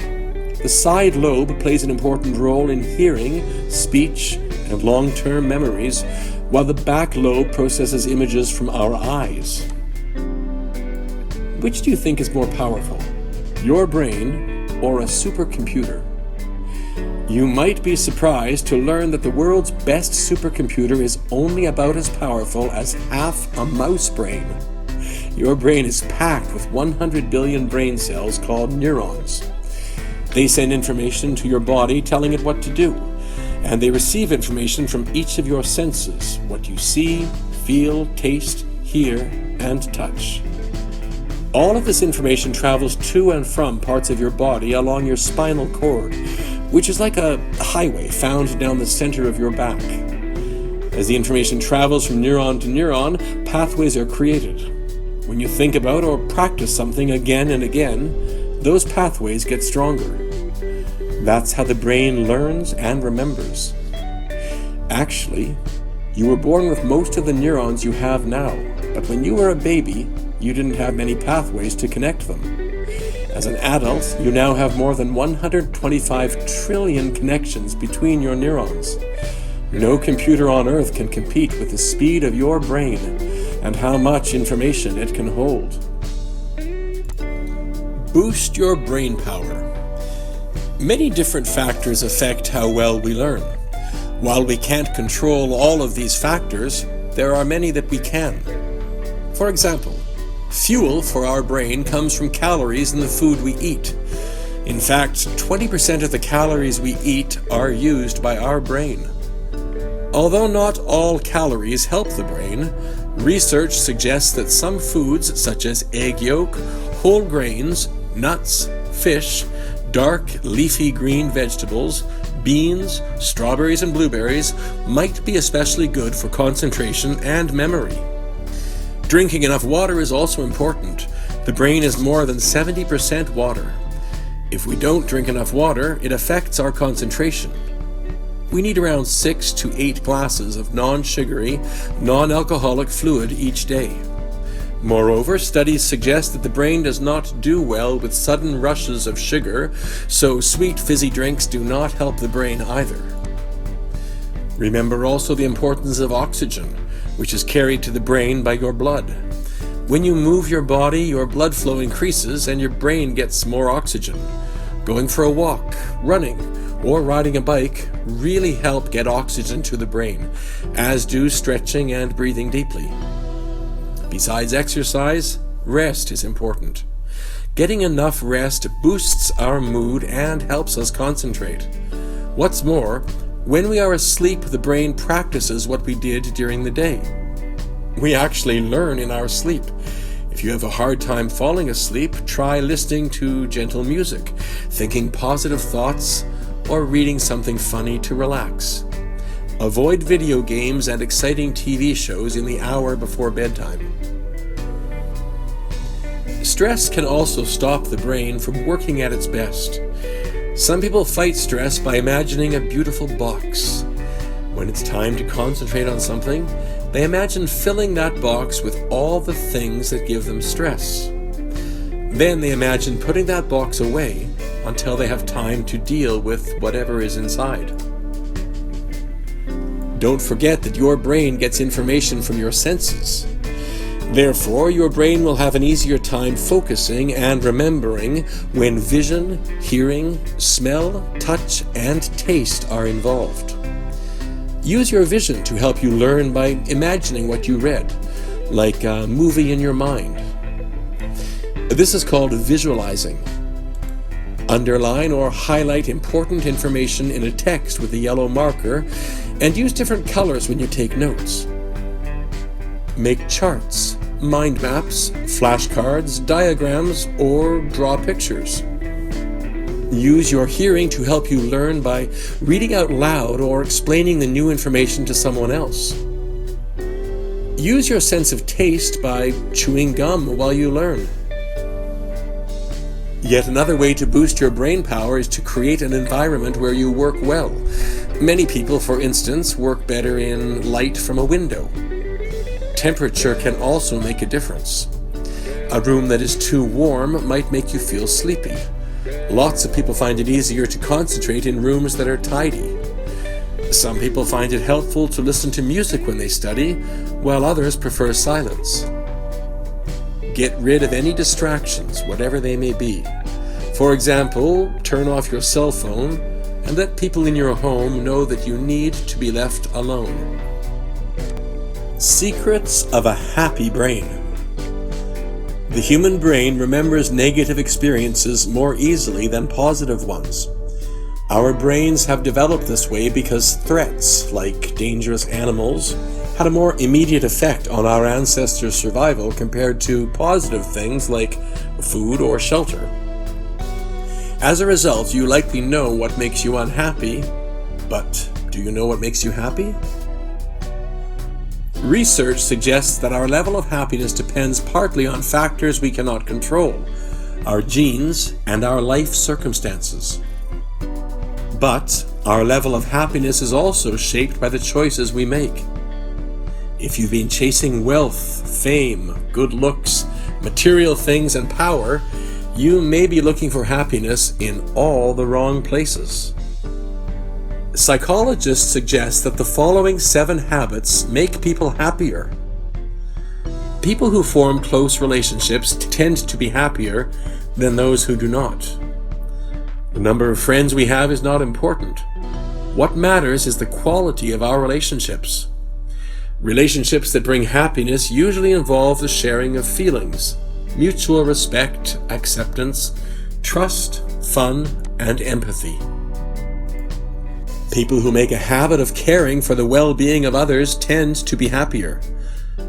The side lobe plays an important role in hearing, speech, and long-term memories, while the back lobe processes images from our eyes. Which do you think is more powerful, your brain or a supercomputer? You might be surprised to learn that the world's best supercomputer is only about as powerful as half a mouse brain. Your brain is packed with 100 billion brain cells called neurons. They send information to your body telling it what to do, and they receive information from each of your senses, what you see, feel, taste, hear, and touch. All of this information travels to and from parts of your body along your spinal cord, which is like a highway found down the center of your back. As the information travels from neuron to neuron, pathways are created. When you think about or practice something again and again, those pathways get stronger. That's how the brain learns and remembers. Actually, you were born with most of the neurons you have now, but when you were a baby, you didn't have many pathways to connect them. As an adult, you now have more than 125 trillion connections between your neurons. No computer on Earth can compete with the speed of your brain and how much information it can hold. Boost your brain power. Many different factors affect how well we learn. While we can't control all of these factors, there are many that we can. For example, fuel for our brain comes from calories in the food we eat. In fact, 20% of the calories we eat are used by our brain. Although not all calories help the brain, research suggests that some foods such as egg yolk, whole grains, nuts, fish, dark leafy green vegetables, beans, strawberries and blueberries might be especially good for concentration and memory. Drinking enough water is also important. The brain is more than 70% water. If we don't drink enough water, it affects our concentration. We need around 6 to 8 glasses of non-sugary, non-alcoholic fluid each day. Moreover, studies suggest that the brain does not do well with sudden rushes of sugar, so sweet fizzy drinks do not help the brain either. Remember also the importance of oxygen, which is carried to the brain by your blood. When you move your body, your blood flow increases and your brain gets more oxygen. Going for a walk, running, or riding a bike really help get oxygen to the brain, as do stretching and breathing deeply. Besides exercise, rest is important. Getting enough rest boosts our mood and helps us concentrate. What's more, when we are asleep, the brain practices what we did during the day. We actually learn in our sleep. If you have a hard time falling asleep, try listening to gentle music, thinking positive thoughts, or reading something funny to relax. Avoid video games and exciting TV shows in the hour before bedtime. Stress can also stop the brain from working at its best. Some people fight stress by imagining a beautiful box. When it's time to concentrate on something, they imagine filling that box with all the things that give them stress. Then they imagine putting that box away until they have time to deal with whatever is inside. Don't forget that your brain gets information from your senses. Therefore, your brain will have an easier time focusing and remembering when vision, hearing, smell, touch, and taste are involved. Use your vision to help you learn by imagining what you read, like a movie in your mind. This is called visualizing. Underline or highlight important information in a text with a yellow marker, and use different colors when you take notes. Make charts, mind maps, flashcards, diagrams, or draw pictures. Use your hearing to help you learn by reading out loud or explaining the new information to someone else. Use your sense of taste by chewing gum while you learn. Yet another way to boost your brain power is to create an environment where you work well. Many people, for instance, work better in light from a window. Temperature can also make a difference. A room that is too warm might make you feel sleepy. Lots of people find it easier to concentrate in rooms that are tidy. Some people find it helpful to listen to music when they study, while others prefer silence. Get rid of any distractions, whatever they may be. For example, turn off your cell phone and let people in your home know that you need to be left alone. Secrets of a happy brain. The human brain remembers negative experiences more easily than positive ones. Our brains have developed this way because threats, like dangerous animals, had a more immediate effect on our ancestors' survival compared to positive things like food or shelter. As a result, you likely know what makes you unhappy, but do you know what makes you happy? Research suggests that our level of happiness depends partly on factors we cannot control, our genes and our life circumstances. But our level of happiness is also shaped by the choices we make. If you've been chasing wealth, fame, good looks, material things, and power, you may be looking for happiness in all the wrong places. Psychologists suggest that the following 7 habits make people happier. People who form close relationships tend to be happier than those who do not. The number of friends we have is not important. What matters is the quality of our relationships. Relationships that bring happiness usually involve the sharing of feelings, mutual respect, acceptance, trust, fun, and empathy. People who make a habit of caring for the well-being of others tend to be happier.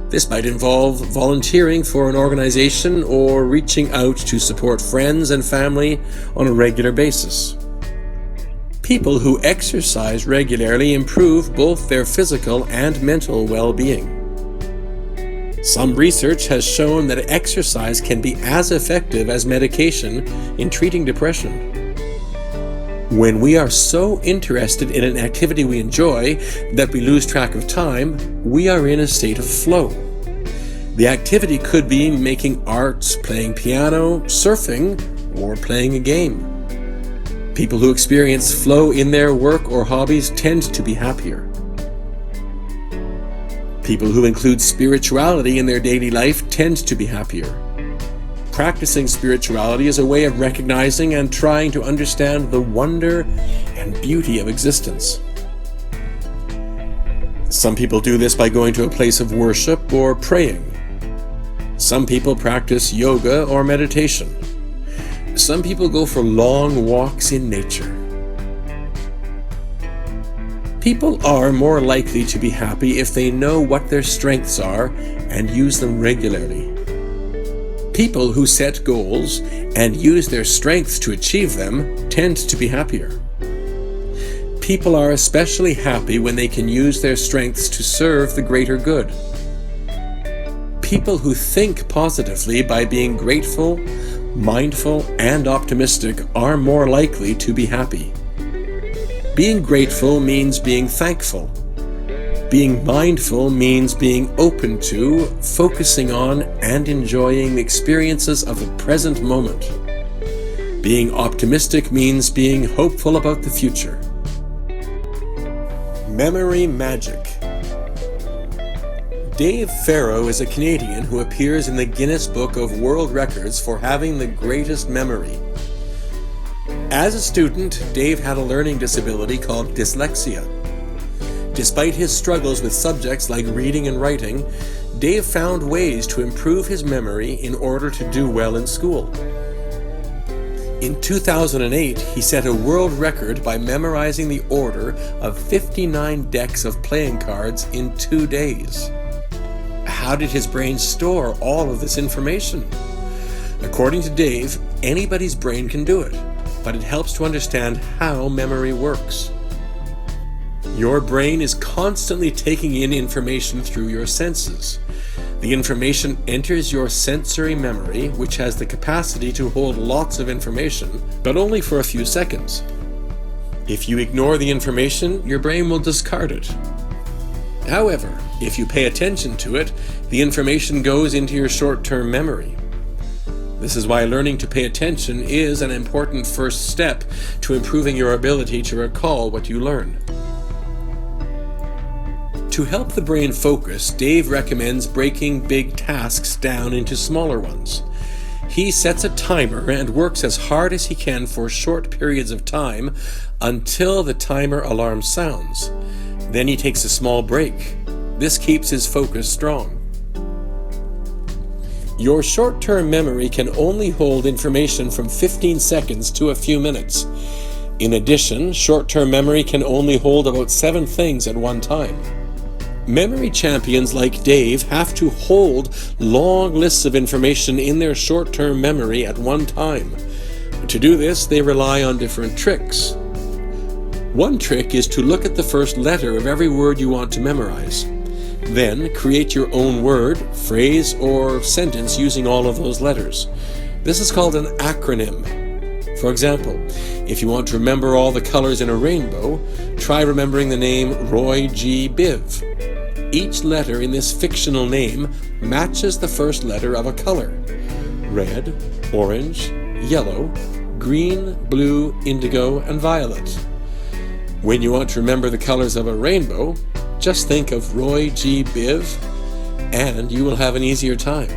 This might involve volunteering for an organization or reaching out to support friends and family on a regular basis. People who exercise regularly improve both their physical and mental well-being. Some research has shown that exercise can be as effective as medication in treating depression. When we are so interested in an activity we enjoy that we lose track of time, we are in a state of flow. The activity could be making art, playing piano, surfing, or playing a game. People who experience flow in their work or hobbies tend to be happier. People who include spirituality in their daily life tend to be happier. Practicing spirituality is a way of recognizing and trying to understand the wonder and beauty of existence. Some people do this by going to a place of worship or praying. Some people practice yoga or meditation. Some people go for long walks in nature. People are more likely to be happy if they know what their strengths are and use them regularly. People who set goals and use their strengths to achieve them tend to be happier. People are especially happy when they can use their strengths to serve the greater good. People who think positively by being grateful, mindful, and optimistic are more likely to be happy. Being grateful means being thankful. Being mindful means being open to, focusing on, and enjoying the experiences of the present moment. Being optimistic means being hopeful about the future. Memory magic. Dave Farrow is a Canadian who appears in the Guinness Book of World Records for having the greatest memory. As a student, Dave had a learning disability called dyslexia. Despite his struggles with subjects like reading and writing, Dave found ways to improve his memory in order to do well in school. In 2008, he set a world record by memorizing the order of 59 decks of playing cards in 2 days. How did his brain store all of this information? According to Dave, anybody's brain can do it, but it helps to understand how memory works. Your brain is constantly taking in information through your senses. The information enters your sensory memory, which has the capacity to hold lots of information, but only for a few seconds. If you ignore the information, your brain will discard it. However, if you pay attention to it, the information goes into your short-term memory. This is why learning to pay attention is an important first step to improving your ability to recall what you learn. To help the brain focus, Dave recommends breaking big tasks down into smaller ones. He sets a timer and works as hard as he can for short periods of time until the timer alarm sounds. Then he takes a small break. This keeps his focus strong. Your short-term memory can only hold information from 15 seconds to a few minutes. In addition, short-term memory can only hold about 7 things at one time. Memory champions like Dave have to hold long lists of information in their short-term memory at one time. To do this, they rely on different tricks. One trick is to look at the first letter of every word you want to memorize. Then create your own word, phrase, or sentence using all of those letters. This is called an acronym. For example, if you want to remember all the colors in a rainbow, try remembering the name Roy G. Biv. Each letter in this fictional name matches the first letter of a color: red, orange, yellow, green, blue, indigo, and violet. When you want to remember the colors of a rainbow, just think of Roy G. Biv, and you will have an easier time.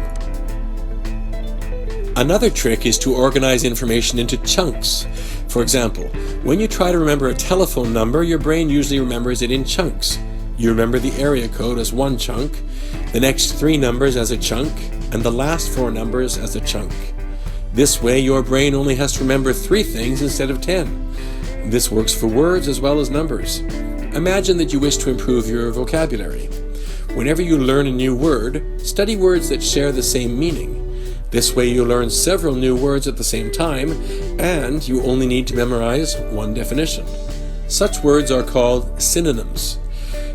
Another trick is to organize information into chunks. For example, when you try to remember a telephone number, your brain usually remembers it in chunks. You remember the area code as one chunk, the next 3 numbers as a chunk, and the last 4 numbers as a chunk. This way, your brain only has to remember 3 things instead of 10. This works for words as well as numbers. Imagine that you wish to improve your vocabulary. Whenever you learn a new word, study words that share the same meaning. This way you learn several new words at the same time, and you only need to memorize one definition. Such words are called synonyms.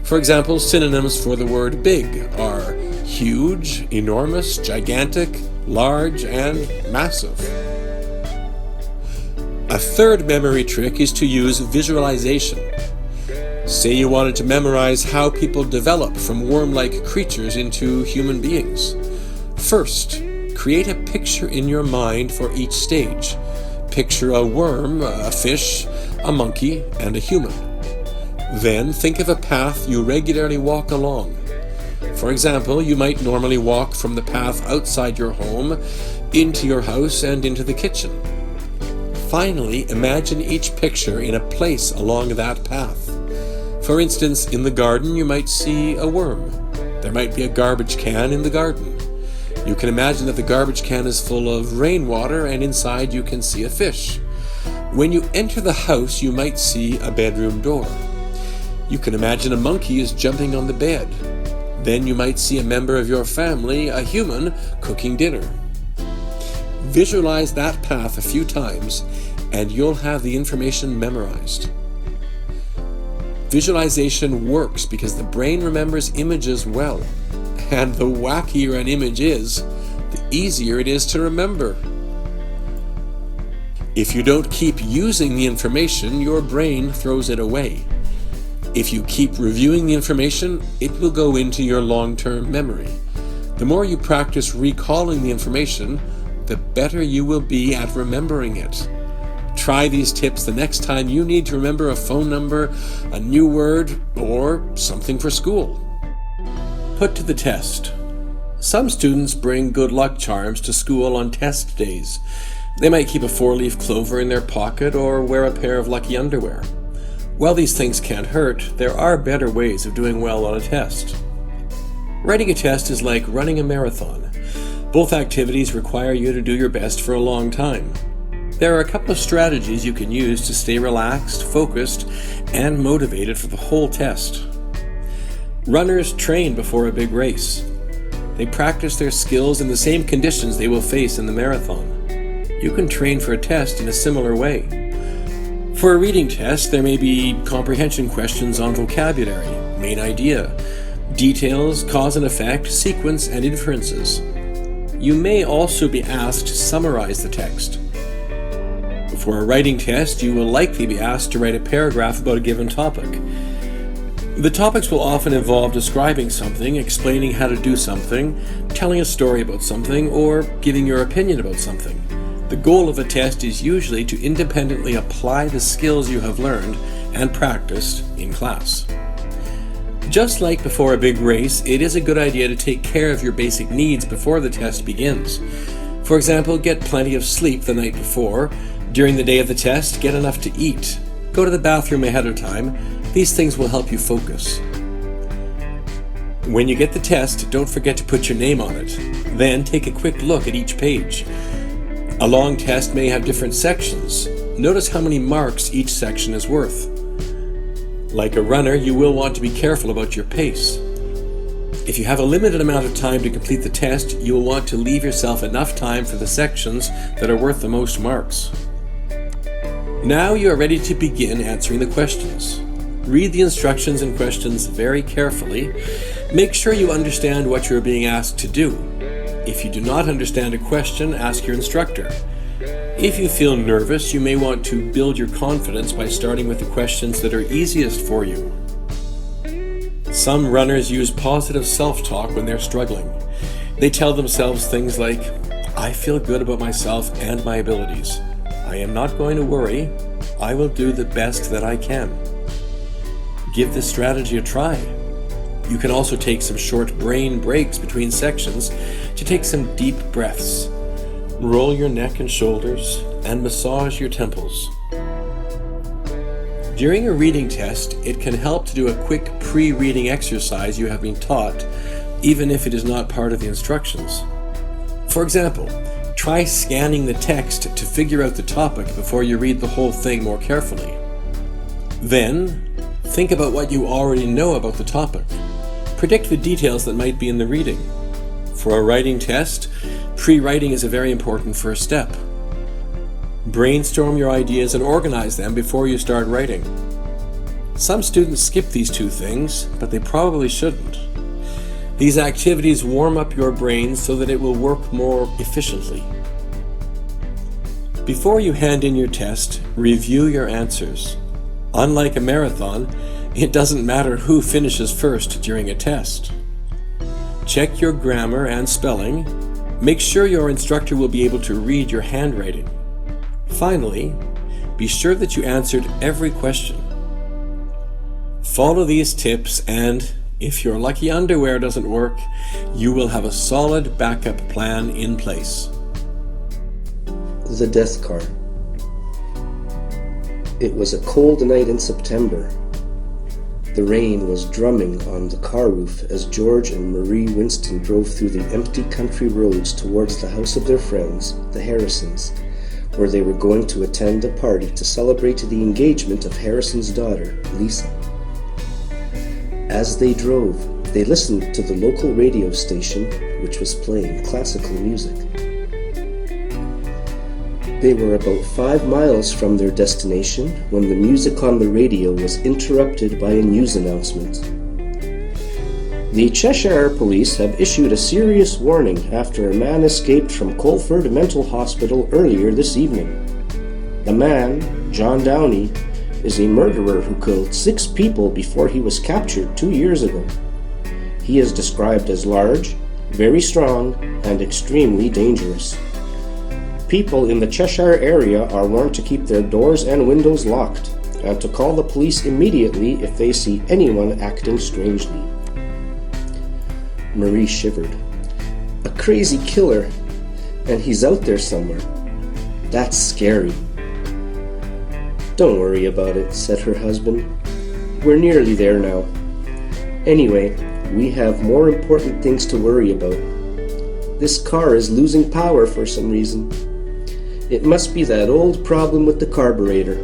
For example, synonyms for the word big are huge, enormous, gigantic, large, and massive. A third memory trick is to use visualization. Say you wanted to memorize how people develop from worm-like creatures into human beings. First, create a picture in your mind for each stage. Picture a worm, a fish, a monkey, and a human. Then think of a path you regularly walk along. For example, you might normally walk from the path outside your home into your house and into the kitchen. Finally, imagine each picture in a place along that path. For instance, in the garden you might see a worm. There might be a garbage can in the garden. You can imagine that the garbage can is full of rainwater and inside you can see a fish. When you enter the house, you might see a bedroom door. You can imagine a monkey is jumping on the bed. Then you might see a member of your family, a human, cooking dinner. Visualize that path a few times and you'll have the information memorized. Visualization works because the brain remembers images well, and the wackier an image is, the easier it is to remember. If you don't keep using the information, your brain throws it away. If you keep reviewing the information, it will go into your long-term memory. The more you practice recalling the information, the better you will be at remembering it. Try these tips the next time you need to remember a phone number, a new word, or something for school. Put to the test. Some students bring good luck charms to school on test days. They might keep a 4-leaf clover in their pocket or wear a pair of lucky underwear. While these things can't hurt, there are better ways of doing well on a test. Writing a test is like running a marathon. Both activities require you to do your best for a long time. There are a couple of strategies you can use to stay relaxed, focused, and motivated for the whole test. Runners train before a big race. They practice their skills in the same conditions they will face in the marathon. You can train for a test in a similar way. For a reading test, there may be comprehension questions on vocabulary, main idea, details, cause and effect, sequence, and inferences. You may also be asked to summarize the text. For a writing test, you will likely be asked to write a paragraph about a given topic. The topics will often involve describing something, explaining how to do something, telling a story about something, or giving your opinion about something. The goal of a test is usually to independently apply the skills you have learned and practiced in class. Just like before a big race, it is a good idea to take care of your basic needs before the test begins. For example, get plenty of sleep the night before. During the day of the test, get enough to eat. Go to the bathroom ahead of time. These things will help you focus. When you get the test, don't forget to put your name on it. Then take a quick look at each page. A long test may have different sections. Notice how many marks each section is worth. Like a runner, you will want to be careful about your pace. If you have a limited amount of time to complete the test, you will want to leave yourself enough time for the sections that are worth the most marks. Now you are ready to begin answering the questions. Read the instructions and questions very carefully. Make sure you understand what you are being asked to do. If you do not understand a question, ask your instructor. If you feel nervous, you may want to build your confidence by starting with the questions that are easiest for you. Some runners use positive self-talk when they're struggling. They tell themselves things like, "I feel good about myself and my abilities. I am not going to worry. I will do the best that I can." Give this strategy a try. You can also take some short brain breaks between sections to take some deep breaths. Roll your neck and shoulders and massage your temples. During a reading test, it can help to do a quick pre-reading exercise you have been taught, even if it is not part of the instructions. For example, try scanning the text to figure out the topic before you read the whole thing more carefully. Then, think about what you already know about the topic. Predict the details that might be in the reading. For a writing test, pre-writing is a very important first step. Brainstorm your ideas and organize them before you start writing. Some students skip these two things, but they probably shouldn't. These activities warm up your brain so that it will work more efficiently. Before you hand in your test, review your answers. Unlike a marathon, it doesn't matter who finishes first during a test. Check your grammar and spelling. Make sure your instructor will be able to read your handwriting. Finally, be sure that you answered every question. Follow these tips and, if your lucky underwear doesn't work, you will have a solid backup plan in place. The death car. It was a cold night in September. The rain was drumming on the car roof as George and Marie Winston drove through the empty country roads towards the house of their friends, the Harrisons, where they were going to attend a party to celebrate the engagement of Harrison's daughter, Lisa. As they drove, they listened to the local radio station, which was playing classical music. They were about 5 miles from their destination when the music on the radio was interrupted by a news announcement. The Cheshire Police have issued a serious warning after a man escaped from Colford Mental Hospital earlier this evening. The man, John Downey, is a murderer who killed 6 people before he was captured 2 years ago. He is described as large, very strong, and extremely dangerous. People in the Cheshire area are warned to keep their doors and windows locked and to call the police immediately if they see anyone acting strangely. Marie shivered. A crazy killer, and he's out there somewhere. That's scary. Don't worry about it, said her husband. We're nearly there now. Anyway, we have more important things to worry about. This car is losing power for some reason. It must be that old problem with the carburetor.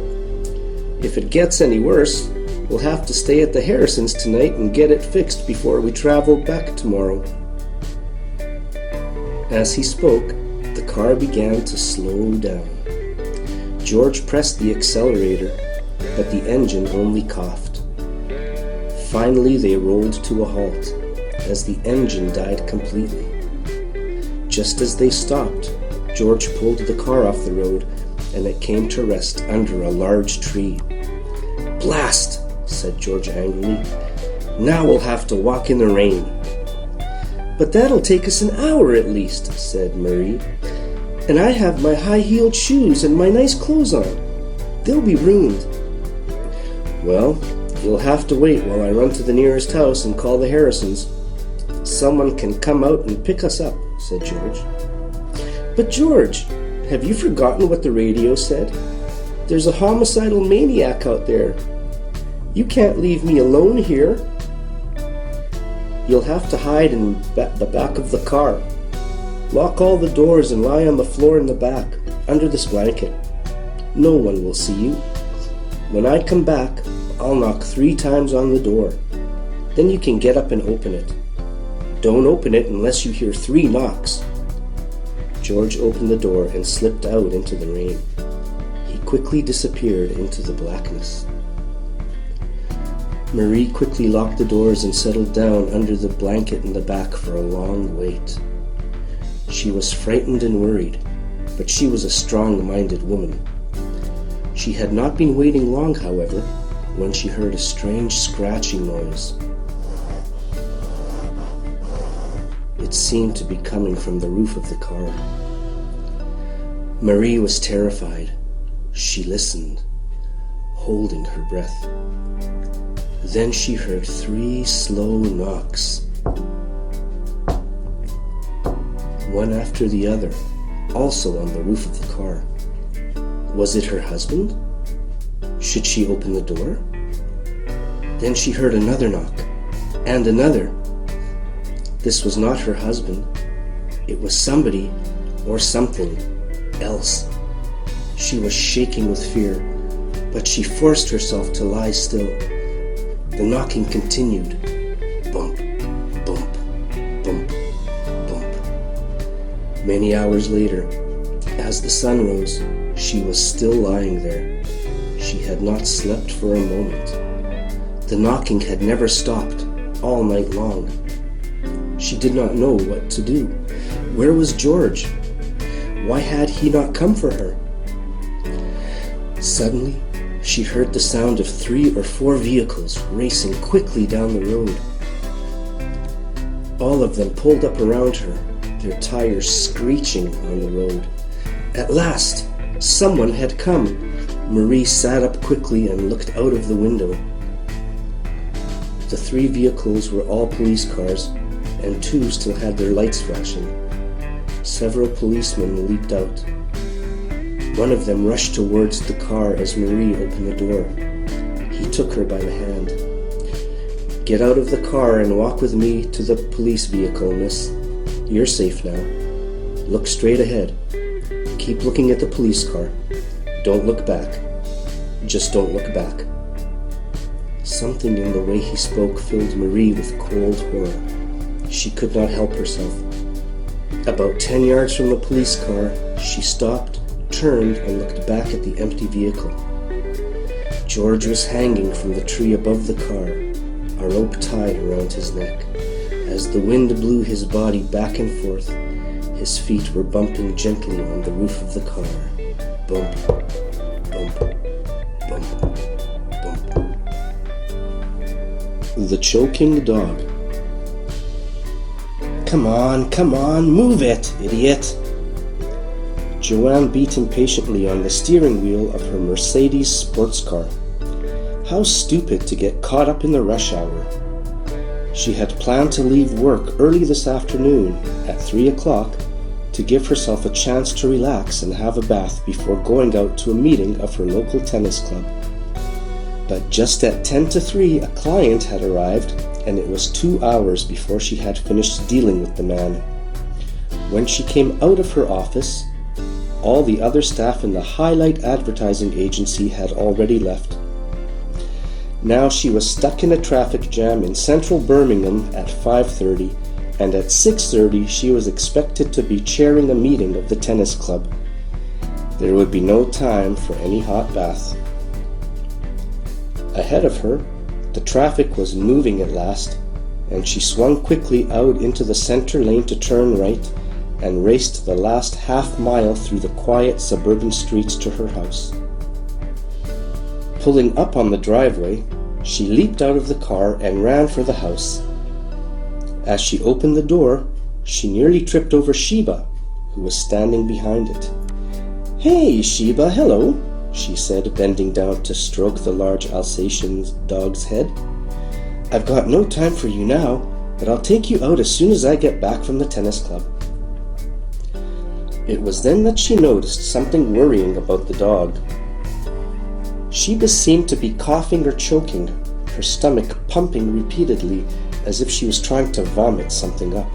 If it gets any worse, we'll have to stay at the Harrisons tonight and get it fixed before we travel back tomorrow. As he spoke, the car began to slow down. George pressed the accelerator, but the engine only coughed. Finally, they rolled to a halt, as the engine died completely. Just as they stopped, George pulled the car off the road, and it came to rest under a large tree. "Blast!" said George angrily. "Now we'll have to walk in the rain." "But that'll take us an hour at least," said Marie. "And I have my high-heeled shoes and my nice clothes on. They'll be ruined." "Well, you'll have to wait while I run to the nearest house and call the Harrisons. Someone can come out and pick us up," said George. "But George, have you forgotten what the radio said? There's a homicidal maniac out there. You can't leave me alone here." You'll have to hide in the back of the car. Lock all the doors and lie on the floor in the back, under this blanket. No one will see you. When I come back, I'll knock 3 times on the door. Then you can get up and open it. Don't open it unless you hear 3 knocks." George opened the door and slipped out into the rain. He quickly disappeared into the blackness. Marie quickly locked the doors and settled down under the blanket in the back for a long wait. She was frightened and worried, but she was a strong-minded woman. She had not been waiting long, however, when she heard a strange scratching noise. It seemed to be coming from the roof of the car. Marie was terrified. She listened, holding her breath. Then she heard 3 slow knocks, one after the other, also on the roof of the car. Was it her husband? Should she open the door? Then she heard another knock, and another. This was not her husband. It was somebody or something else. She was shaking with fear, but she forced herself to lie still. The knocking continued. Bump, bump, bump, bump. Many hours later, as the sun rose, she was still lying there. She had not slept for a moment. The knocking had never stopped all night long. She did not know what to do. Where was George? Why had he not come for her? Suddenly, she heard the sound of 3 or 4 vehicles racing quickly down the road. All of them pulled up around her, their tires screeching on the road. At last, someone had come. Marie sat up quickly and looked out of the window. The 3 vehicles were all police cars, and 2 still had their lights flashing. Several policemen leaped out. One of them rushed towards the car as Marie opened the door. He took her by the hand. "Get out of the car and walk with me to the police vehicle, miss. You're safe now. Look straight ahead. Keep looking at the police car. Don't look back. Just don't look back." Something in the way he spoke filled Marie with cold horror. She could not help herself. About 10 yards from the police car, she stopped, turned, and looked back at the empty vehicle. George was hanging from the tree above the car, a rope tied around his neck. As the wind blew his body back and forth, his feet were bumping gently on the roof of the car. Bump, bump, bump, bump. The choking dog. Come on, move it, idiot!" Joanne beat impatiently on the steering wheel of her Mercedes sports car. How stupid to get caught up in the rush hour. She had planned to leave work early this afternoon at 3 o'clock to give herself a chance to relax and have a bath before going out to a meeting of her local tennis club. But just at 10 to 3, a client had arrived, and it was 2 hours before she had finished dealing with the man. When she came out of her office, all the other staff in the Highlight Advertising Agency had already left. Now she was stuck in a traffic jam in central Birmingham at 5:30, and at 6:30 she was expected to be chairing a meeting of the tennis club. There would be no time for any hot bath. Ahead of her, the traffic was moving at last, and she swung quickly out into the center lane to turn right and raced the last half-mile through the quiet suburban streets to her house. Pulling up on the driveway, she leaped out of the car and ran for the house. As she opened the door, she nearly tripped over Sheba, who was standing behind it. "Hey, Sheba, hello," she said, bending down to stroke the large Alsatian dog's head. "I've got no time for you now, but I'll take you out as soon as I get back from the tennis club." It was then that she noticed something worrying about the dog. Sheba seemed to be coughing or choking, her stomach pumping repeatedly, as if she was trying to vomit something up.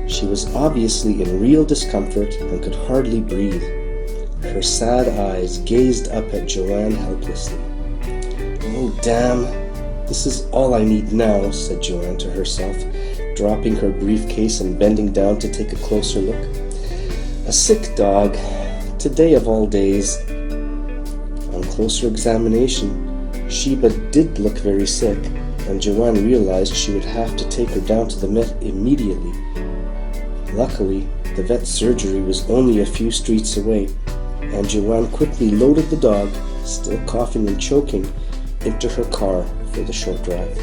She was obviously in real discomfort and could hardly breathe. Her sad eyes gazed up at Joanne helplessly. "Oh, damn. This is all I need now," said Joanne to herself, dropping her briefcase and bending down to take a closer look. A sick dog. Today of all days. On closer examination, Sheba did look very sick, and Joanne realized she would have to take her down to the vet immediately. Luckily, the vet's surgery was only a few streets away, and Joanne quickly loaded the dog, still coughing and choking, into her car for the short drive.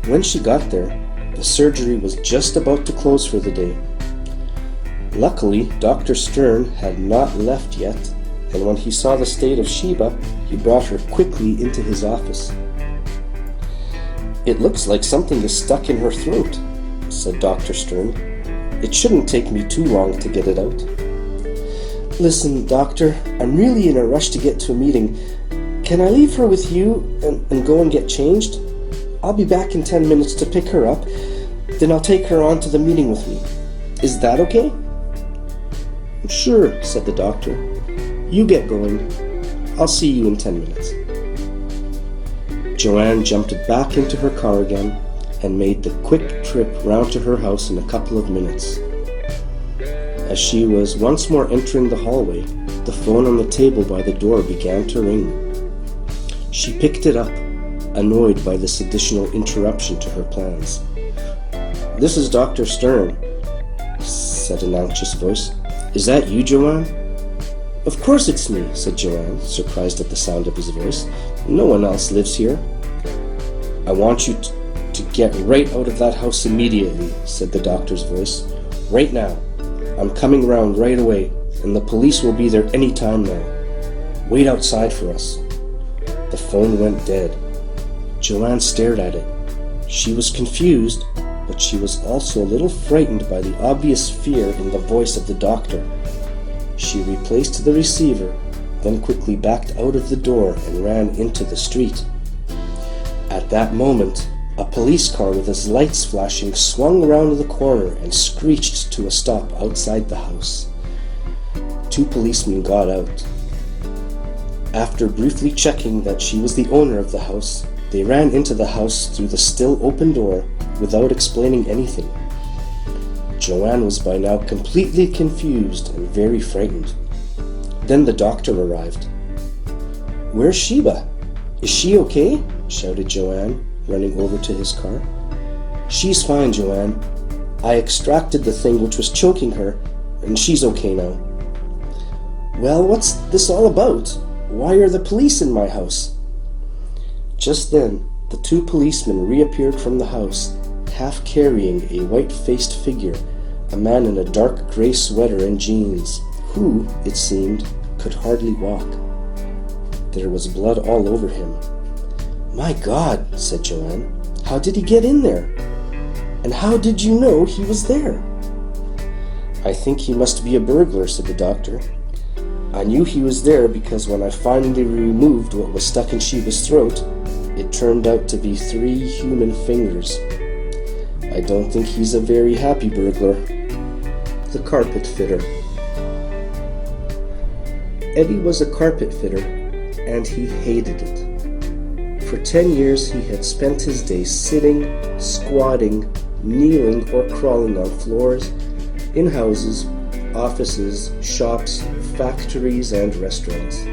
When she got there, the surgery was just about to close for the day. Luckily, Dr. Stern had not left yet, and when he saw the state of Sheba, he brought her quickly into his office. "It looks like something is stuck in her throat," said Dr. Stern. "It shouldn't take me too long to get it out." "Listen, Doctor, I'm really in a rush to get to a meeting. Can I leave her with you and go and get changed? I'll be back in 10 minutes to pick her up, then I'll take her on to the meeting with me. Is that okay?" "Sure," said the doctor. "You get going. I'll see you in 10 minutes. Joanne jumped back into her car again and made the quick trip round to her house in a couple of minutes. As she was once more entering the hallway, the phone on the table by the door began to ring. She picked it up, annoyed by this additional interruption to her plans. "This is Dr. Stern," said an anxious voice. "Is that you, Joanne?" "Of course it's me," said Joanne, surprised at the sound of his voice. "No one else lives here." "I want you to get right out of that house immediately," said the doctor's voice. "Right now. I'm coming round right away, and the police will be there any time now. Wait outside for us." The phone went dead. Joanne stared at it. She was confused, but she was also a little frightened by the obvious fear in the voice of the doctor. She replaced the receiver, then quickly backed out of the door and ran into the street. At that moment, a police car with its lights flashing swung around the corner and screeched to a stop outside the house. 2 policemen got out. After briefly checking that she was the owner of the house, they ran into the house through the still open door without explaining anything. Joanne was by now completely confused and very frightened. Then the doctor arrived. "Where's Sheba? Is she okay?" shouted Joanne, running over to his car. "She's fine, Joanne. I extracted the thing which was choking her, and she's okay now." "Well, what's this all about? Why are the police in my house?" Just then, the 2 policemen reappeared from the house, half carrying a white-faced figure, a man in a dark grey sweater and jeans, who, it seemed, could hardly walk. There was blood all over him. "My God," said Joanne, "how did he get in there? And how did you know he was there?" "I think he must be a burglar," said the doctor. "I knew he was there because when I finally removed what was stuck in Sheba's throat, it turned out to be 3 human fingers. I don't think he's a very happy burglar." The carpet fitter. Eddie was a carpet fitter, and he hated it. For 10 years he had spent his days sitting, squatting, kneeling or crawling on floors, in houses, offices, shops, factories and restaurants.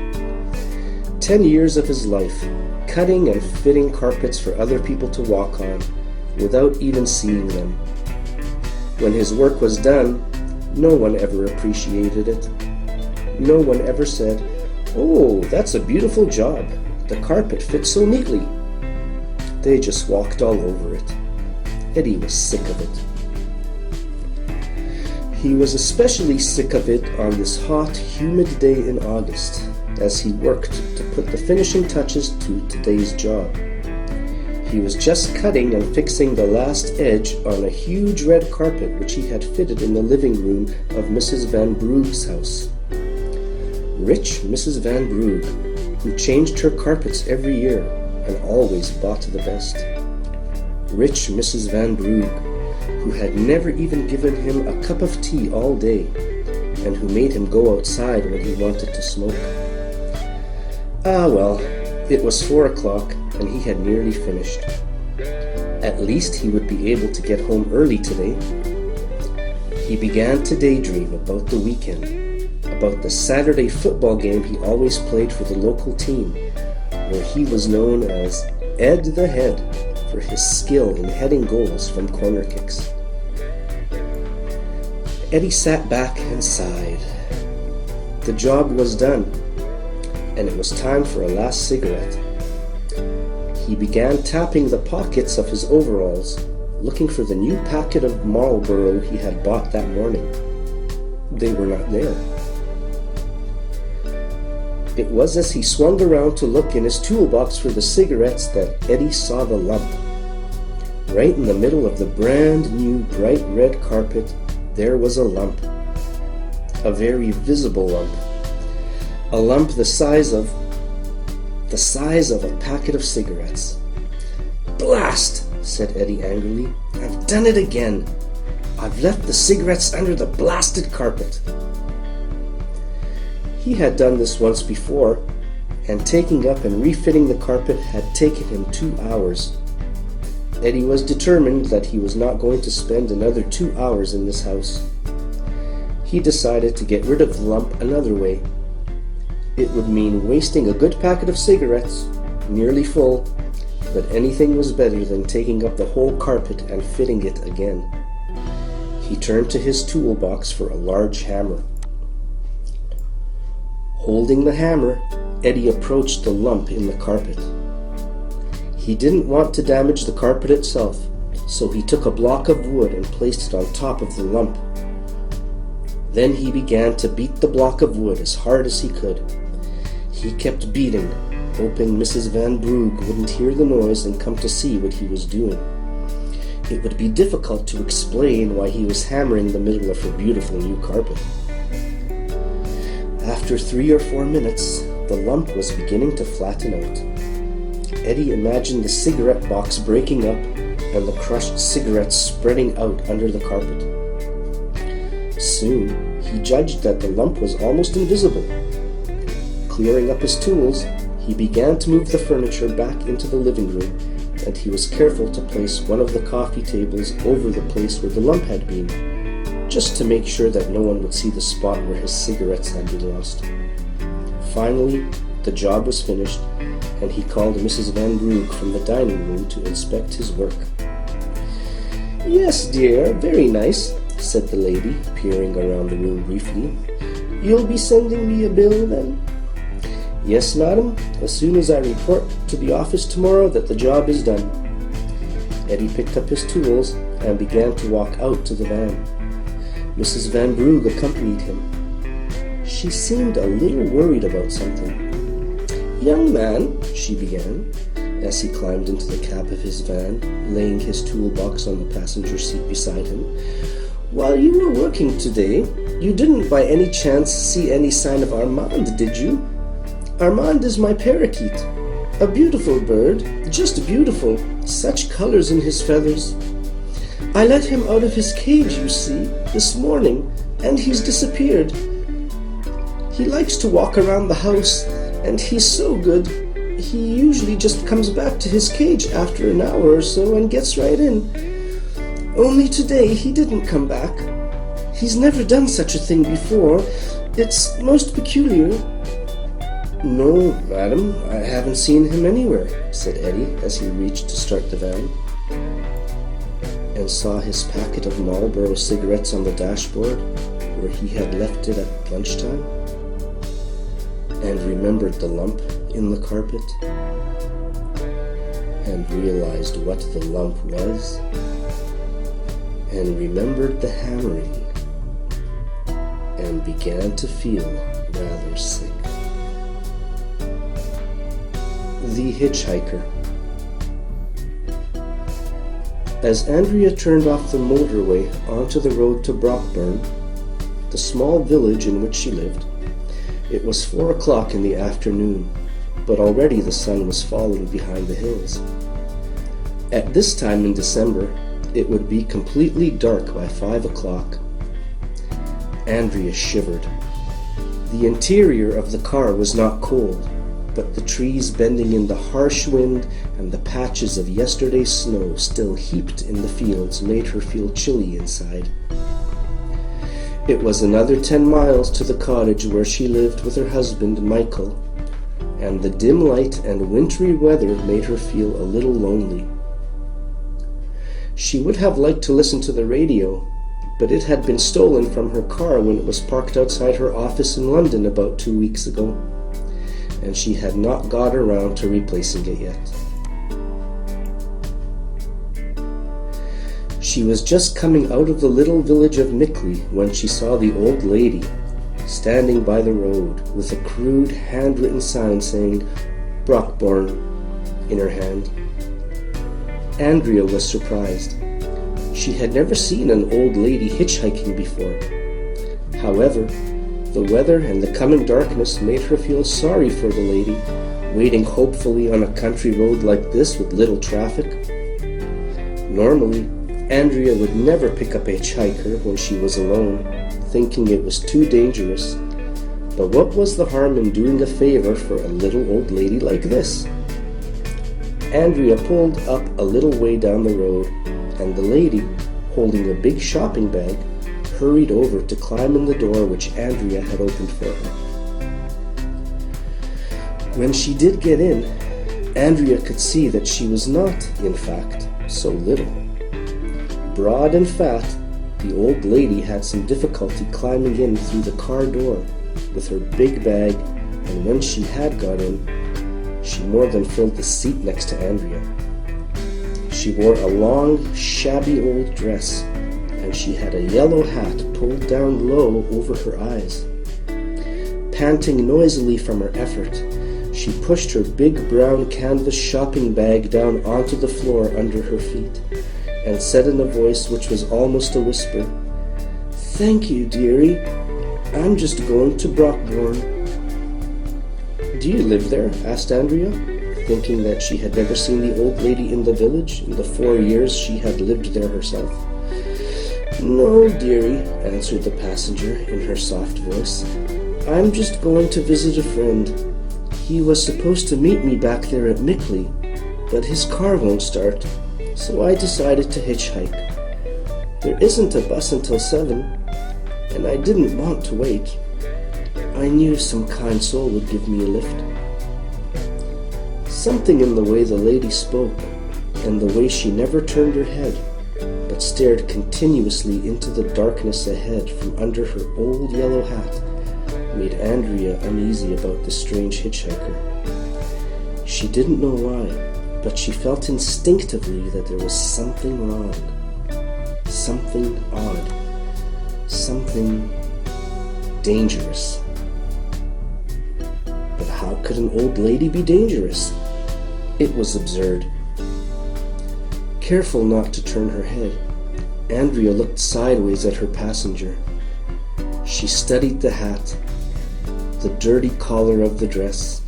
10 years of his life, cutting and fitting carpets for other people to walk on, without even seeing them. When his work was done, no one ever appreciated it. No one ever said, "Oh, that's a beautiful job. The carpet fits so neatly." They just walked all over it. Eddie was sick of it. He was especially sick of it on this hot, humid day in August, as he worked to put the finishing touches to today's job. He was just cutting and fixing the last edge on a huge red carpet which he had fitted in the living room of Mrs. Van Broog's house. Rich Mrs. Van Broog, who changed her carpets every year and always bought the best. rich Mrs. Van Brugge, who had never even given him a cup of tea all day, and who made him go outside when he wanted to smoke. Ah well, it was 4 o'clock, and he had nearly finished. At least he would be able to get home early today. He began to daydream about the weekend, about the Saturday football game he always played for the local team, where he was known as Ed the Head for his skill in heading goals from corner kicks. Eddie sat back and sighed. The job was done, and it was time for a last cigarette. He began tapping the pockets of his overalls, looking for the new packet of Marlboro he had bought that morning. They were not there. It was as he swung around to look in his toolbox for the cigarettes that Eddie saw the lump. Right in the middle of the brand new bright red carpet, there was a lump. A very visible lump. A lump the size of a packet of cigarettes. "Blast!" said Eddie angrily. "I've done it again. I've left the cigarettes under the blasted carpet." He had done this once before, and taking up and refitting the carpet had taken him 2 hours. Eddie was determined that he was not going to spend another 2 hours in this house. He decided to get rid of the lump another way. It would mean wasting a good packet of cigarettes, nearly full, but anything was better than taking up the whole carpet and fitting it again. He turned to his toolbox for a large hammer. Holding the hammer, Eddie approached the lump in the carpet. He didn't want to damage the carpet itself, so he took a block of wood and placed it on top of the lump. Then he began to beat the block of wood as hard as he could. He kept beating, hoping Mrs. Van Brugge wouldn't hear the noise and come to see what he was doing. It would be difficult to explain why he was hammering the middle of her beautiful new carpet. After 3 or 4 minutes, the lump was beginning to flatten out. Eddie imagined the cigarette box breaking up and the crushed cigarettes spreading out under the carpet. Soon, he judged that the lump was almost invisible. Clearing up his tools, he began to move the furniture back into the living room, and he was careful to place one of the coffee tables over the place where the lump had been, just to make sure that no one would see the spot where his cigarettes had been lost. Finally, the job was finished, and he called Mrs. Van Brugge from the dining room to inspect his work. "Yes, dear, very nice," said the lady, peering around the room briefly. "You'll be sending me a bill, then?" "Yes, madam, as soon as I report to the office tomorrow that the job is done." Eddie picked up his tools and began to walk out to the van. Mrs. Van Brugge accompanied him. She seemed a little worried about something. "Young man," she began, as he climbed into the cab of his van, laying his toolbox on the passenger seat beside him, "while you were working today, you didn't by any chance see any sign of Armand, did you? Armand is my parakeet. A beautiful bird, just beautiful, such colors in his feathers. I let him out of his cage, you see, this morning, and he's disappeared. He likes to walk around the house, and he's so good. He usually just comes back to his cage after an hour or so and gets right in. Only today he didn't come back. He's never done such a thing before. It's most peculiar." "No, madam, I haven't seen him anywhere," said Eddie as he reached to start the van, and saw his packet of Marlboro cigarettes on the dashboard where he had left it at lunchtime, and remembered the lump in the carpet, and realized what the lump was, and remembered the hammering, and began to feel rather sick. The Hitch-Hiker. As Andrea turned off the motorway onto the road to Brockburn, the small village in which she lived, it was 4 o'clock in the afternoon, but already the sun was falling behind the hills. At this time in December, it would be completely dark by 5 o'clock. Andrea shivered. The interior of the car was not cold, but the trees bending in the harsh wind and the patches of yesterday's snow still heaped in the fields made her feel chilly inside. It was another 10 miles to the cottage where she lived with her husband, Michael, and the dim light and wintry weather made her feel a little lonely. She would have liked to listen to the radio, but it had been stolen from her car when it was parked outside her office in London about 2 weeks ago, and she had not got around to replacing it yet. She was just coming out of the little village of Mickley when she saw the old lady standing by the road with a crude handwritten sign saying Brockbourne in her hand. Andrea was surprised. She had never seen an old lady hitchhiking before. However, the weather and the coming darkness made her feel sorry for the lady, waiting hopefully on a country road like this with little traffic. Normally, Andrea would never pick up a hitchhiker when she was alone, thinking it was too dangerous. But what was the harm in doing a favor for a little old lady like this? Andrea pulled up a little way down the road, and the lady, holding a big shopping bag, hurried over to climb in the door which Andrea had opened for her. When she did get in, Andrea could see that she was not, in fact, so little. Broad and fat, the old lady had some difficulty climbing in through the car door with her big bag, and when she had got in, she more than filled the seat next to Andrea. She wore a long, shabby old dress, and she had a yellow hat pulled down low over her eyes. Panting noisily from her effort, she pushed her big brown canvas shopping bag down onto the floor under her feet, and said in a voice which was almost a whisper, "Thank you, dearie. I'm just going to Brockbourne." "Do you live there?" asked Andrea, thinking that she had never seen the old lady in the village in the 4 years she had lived there herself. "No, dearie," answered the passenger in her soft voice. "I'm just going to visit a friend. He was supposed to meet me back there at Mickley, but his car won't start, so I decided to hitchhike. There isn't a bus until 7, and I didn't want to wait. I knew some kind soul would give me a lift." Something in the way the lady spoke, and the way she never turned her head, but stared continuously into the darkness ahead from under her old yellow hat, made Andrea uneasy about the strange hitchhiker. She didn't know why, but she felt instinctively that there was something wrong, something odd, something dangerous. But how could an old lady be dangerous? It was absurd. Careful not to turn her head, Andrea looked sideways at her passenger. She studied the hat, the dirty collar of the dress,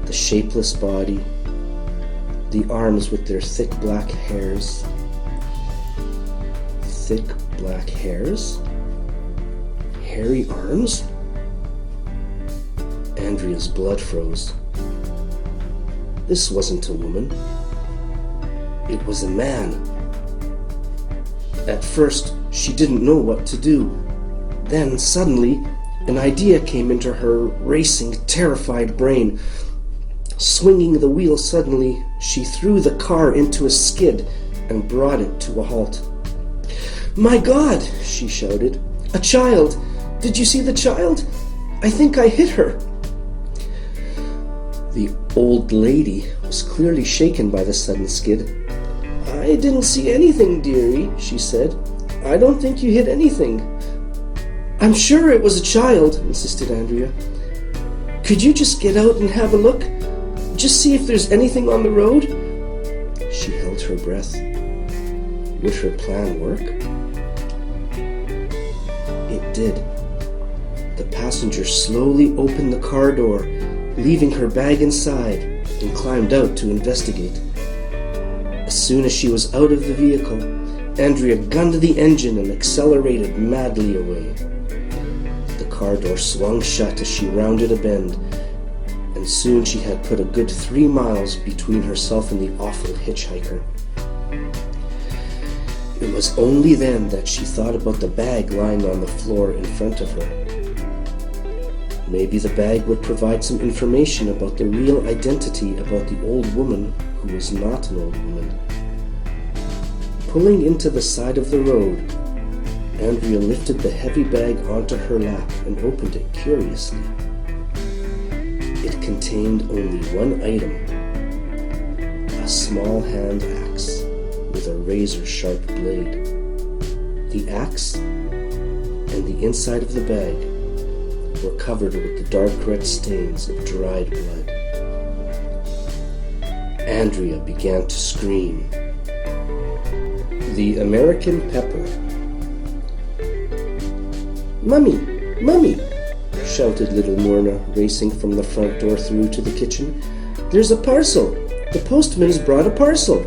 the shapeless body, the arms with their thick black hairs. Thick black hairs? Hairy arms? Andrea's blood froze. This wasn't a woman. It was a man. At first, she didn't know what to do. Then, suddenly, an idea came into her racing, terrified brain. Swinging the wheel suddenly, she threw the car into a skid and brought it to a halt. "My God!" she shouted. "A child! Did you see the child? I think I hit her." The old lady was clearly shaken by the sudden skid. "I didn't see anything, dearie," she said. "I don't think you hit anything." "I'm sure it was a child," insisted Andrea. "Could you just get out and have a look? Just see if there's anything on the road?" She held her breath. Would her plan work? It did. The passenger slowly opened the car door, leaving her bag inside, and climbed out to investigate. A soon as she was out of the vehicle, Andrea gunned the engine and accelerated madly away. The car door swung shut as she rounded a bend, and soon she had put a good 3 miles between herself and the awful hitchhiker. It was only then that she thought about the bag lying on the floor in front of her. Maybe the bag would provide some information about the real identity about the old woman who was not an old woman. Pulling into the side of the road, Andrea lifted the heavy bag onto her lap and opened it curiously. It contained only one item, a small hand axe with a razor-sharp blade. The axe and the inside of the bag were covered with the dark red stains of dried blood. Andrea began to scream. The American pepper. "Mummy! Mummy!" shouted little Morna, racing from the front door through to the kitchen. "There's a parcel! The postman's brought a parcel!"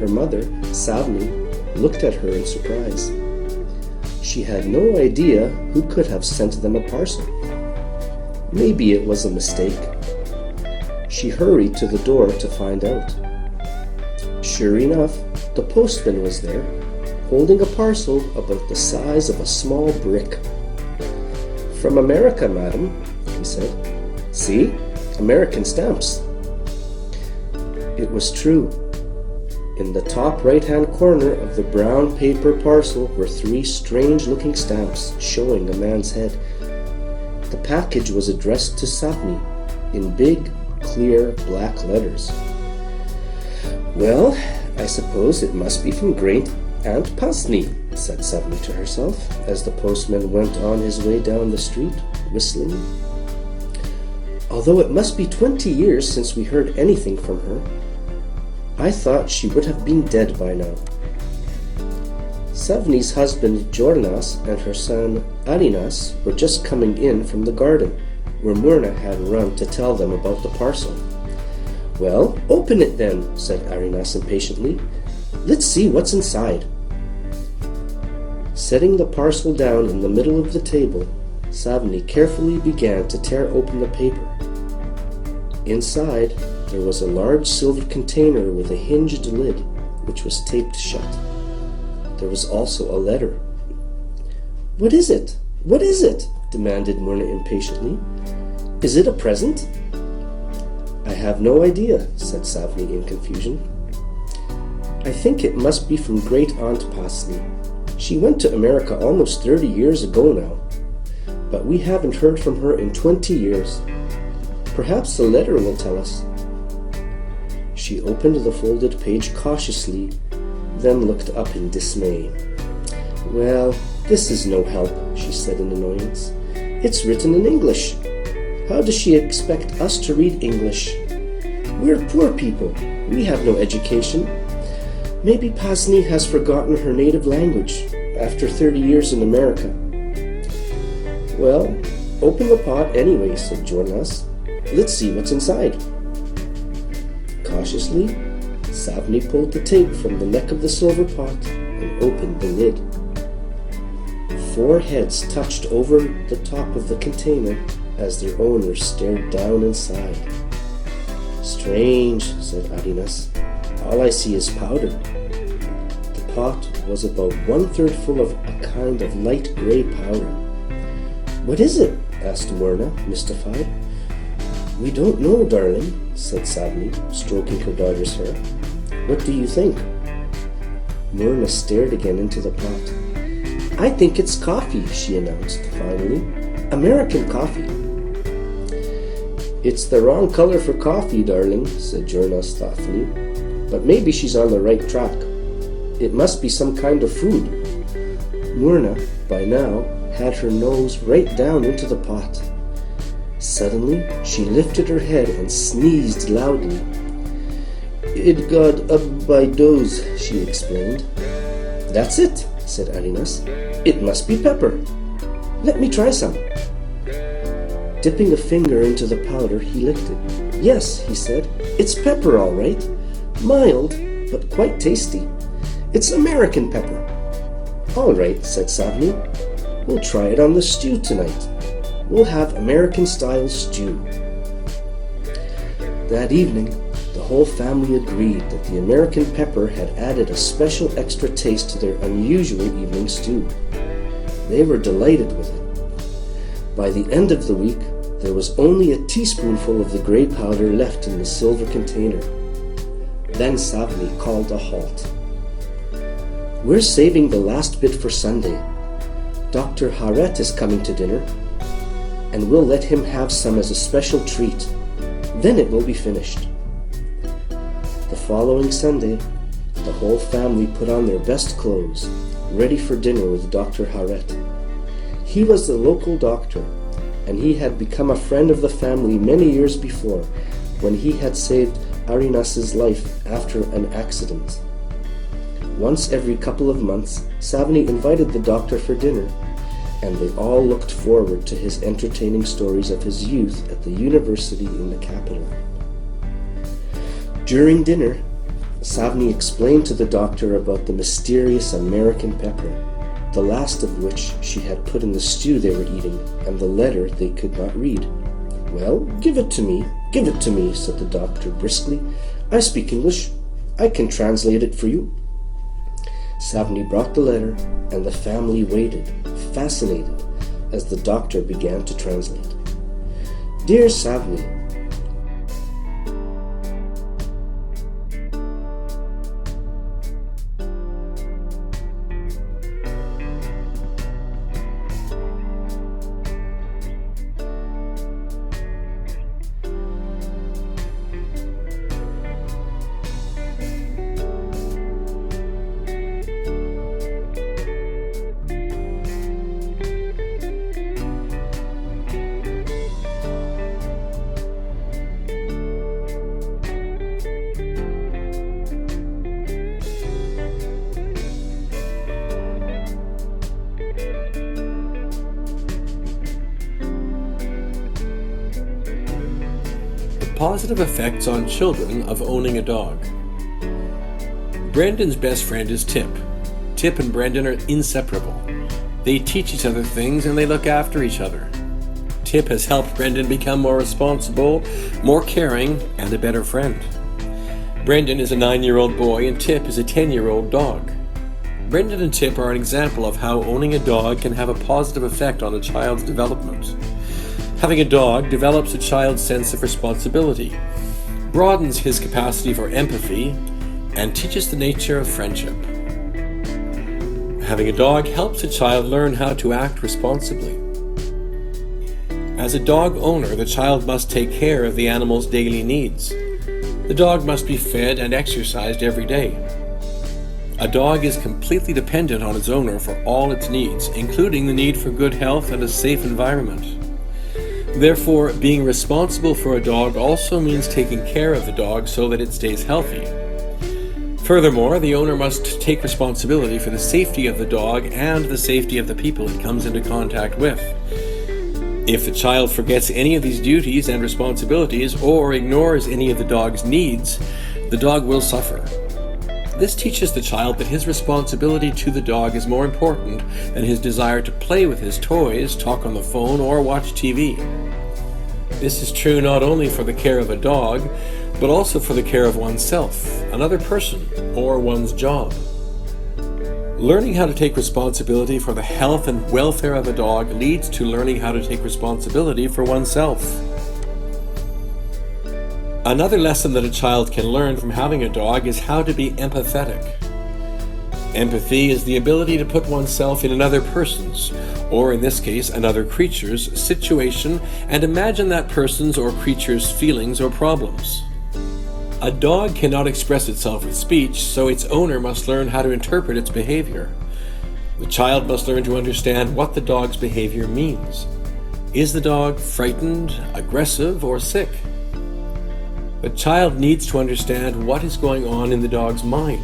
Her mother, Savni, looked at her in surprise. She had no idea who could have sent them a parcel. Maybe it was a mistake. She hurried to the door to find out. Sure enough, the postman was there, holding a parcel about the size of a small brick. "From America, madam," he said. "See? American stamps." It was true. In the top right-hand corner of the brown paper parcel were 3 strange-looking stamps showing a man's head. The package was addressed to Savni in big, clear, black letters. "Well, I suppose it must be from Great Aunt Pasni," said Savni to herself as the postman went on his way down the street, whistling. "Although it must be 20 years since we heard anything from her, I thought she would have been dead by now." Savni's husband Jornas and her son Arinas were just coming in from the garden, where Murna had run to tell them about the parcel. "Well, open it then," said Arinas impatiently. "Let's see what's inside." Setting the parcel down in the middle of the table, Savni carefully began to tear open the paper. Inside, there was a large silver container with a hinged lid, which was taped shut. There was also a letter. "What is it? What is it?" demanded Murna impatiently. "Is it a present?" "I have no idea," said Savni in confusion. "I think it must be from Great Aunt Pasni. She went to America almost 30 years ago now, but we haven't heard from her in 20 years. Perhaps the letter will tell us." She opened the folded page cautiously, then looked up in dismay. "Well, this is no help," she said in annoyance. "It's written in English. How does she expect us to read English? We're poor people. We have no education. Maybe Pasni has forgotten her native language after 30 years in America." "Well, open the pot anyway," said Jornas. "Let's see what's inside." Cautiously, Savni pulled the tape from the neck of the silver pot and opened the lid. 4 heads touched over the top of the container as their owners stared down inside. "Strange," said Arinas. "All I see is powder." The pot was about 1/3 full of a kind of light gray powder. "What is it?" asked Murna, mystified. "We don't know, darling," said Savni, stroking her daughter's hair. "What do you think?" Murna stared again into the pot. "I think it's coffee," she announced finally. "American coffee." "It's the wrong color for coffee, darling," said Jornas thoughtfully. "But maybe she's on the right track. It must be some kind of food." Murna, by now, had her nose right down into the pot. Suddenly, she lifted her head and sneezed loudly. "It got up by doze," she explained. "That's it," said Arinas. "It must be pepper. Let me try some." Dipping a finger into the powder, he licked it. "Yes," he said, "it's pepper all right. Mild, but quite tasty. It's American pepper." "All right," said Savni. "We'll try it on the stew tonight. We'll have American-style stew." That evening, the whole family agreed that the American pepper had added a special extra taste to their unusual evening stew. They were delighted with it. By the end of the week, there was only a teaspoonful of the grey powder left in the silver container. Then Savni called a halt. "We're saving the last bit for Sunday. Dr. Haret is coming to dinner, and we'll let him have some as a special treat. Then it will be finished." The following Sunday, the whole family put on their best clothes, ready for dinner with Dr. Haret. He was the local doctor, and he had become a friend of the family many years before, when he had saved Arinas's life after an accident. Once every couple of months, Savni invited the doctor for dinner, and they all looked forward to his entertaining stories of his youth at the university in the capital. During dinner, Savni explained to the doctor about the mysterious American pepper, the last of which she had put in the stew they were eating, and the letter they could not read. "Well, give it to me, said the doctor briskly. "I speak English. I can translate it for you." Savni brought the letter, and the family waited, fascinated, as the doctor began to translate. "Dear Savni, Positive effects on children of owning a dog. Brendan's best friend is Tip. Tip and Brendan are inseparable. They teach each other things and they look after each other. Tip has helped Brendan become more responsible, more caring, and a better friend. Brendan is a 9-year-old boy and Tip is a 10-year-old dog. Brendan and Tip are an example of how owning a dog can have a positive effect on a child's development. Having a dog develops a child's sense of responsibility, broadens his capacity for empathy, and teaches the nature of friendship. Having a dog helps a child learn how to act responsibly. As a dog owner, the child must take care of the animal's daily needs. The dog must be fed and exercised every day. A dog is completely dependent on its owner for all its needs, including the need for good health and a safe environment. Therefore, being responsible for a dog also means taking care of the dog so that it stays healthy. Furthermore, the owner must take responsibility for the safety of the dog and the safety of the people it comes into contact with. If the child forgets any of these duties and responsibilities or ignores any of the dog's needs, the dog will suffer. This teaches the child that his responsibility to the dog is more important than his desire to play with his toys, talk on the phone, or watch TV. This is true not only for the care of a dog, but also for the care of oneself, another person, or one's job. Learning how to take responsibility for the health and welfare of a dog leads to learning how to take responsibility for oneself. Another lesson that a child can learn from having a dog is how to be empathetic. Empathy is the ability to put oneself in another person's, or in this case, another creature's, situation and imagine that person's or creature's feelings or problems. A dog cannot express itself with speech, so its owner must learn how to interpret its behavior. The child must learn to understand what the dog's behavior means. Is the dog frightened, aggressive, or sick? The child needs to understand what is going on in the dog's mind.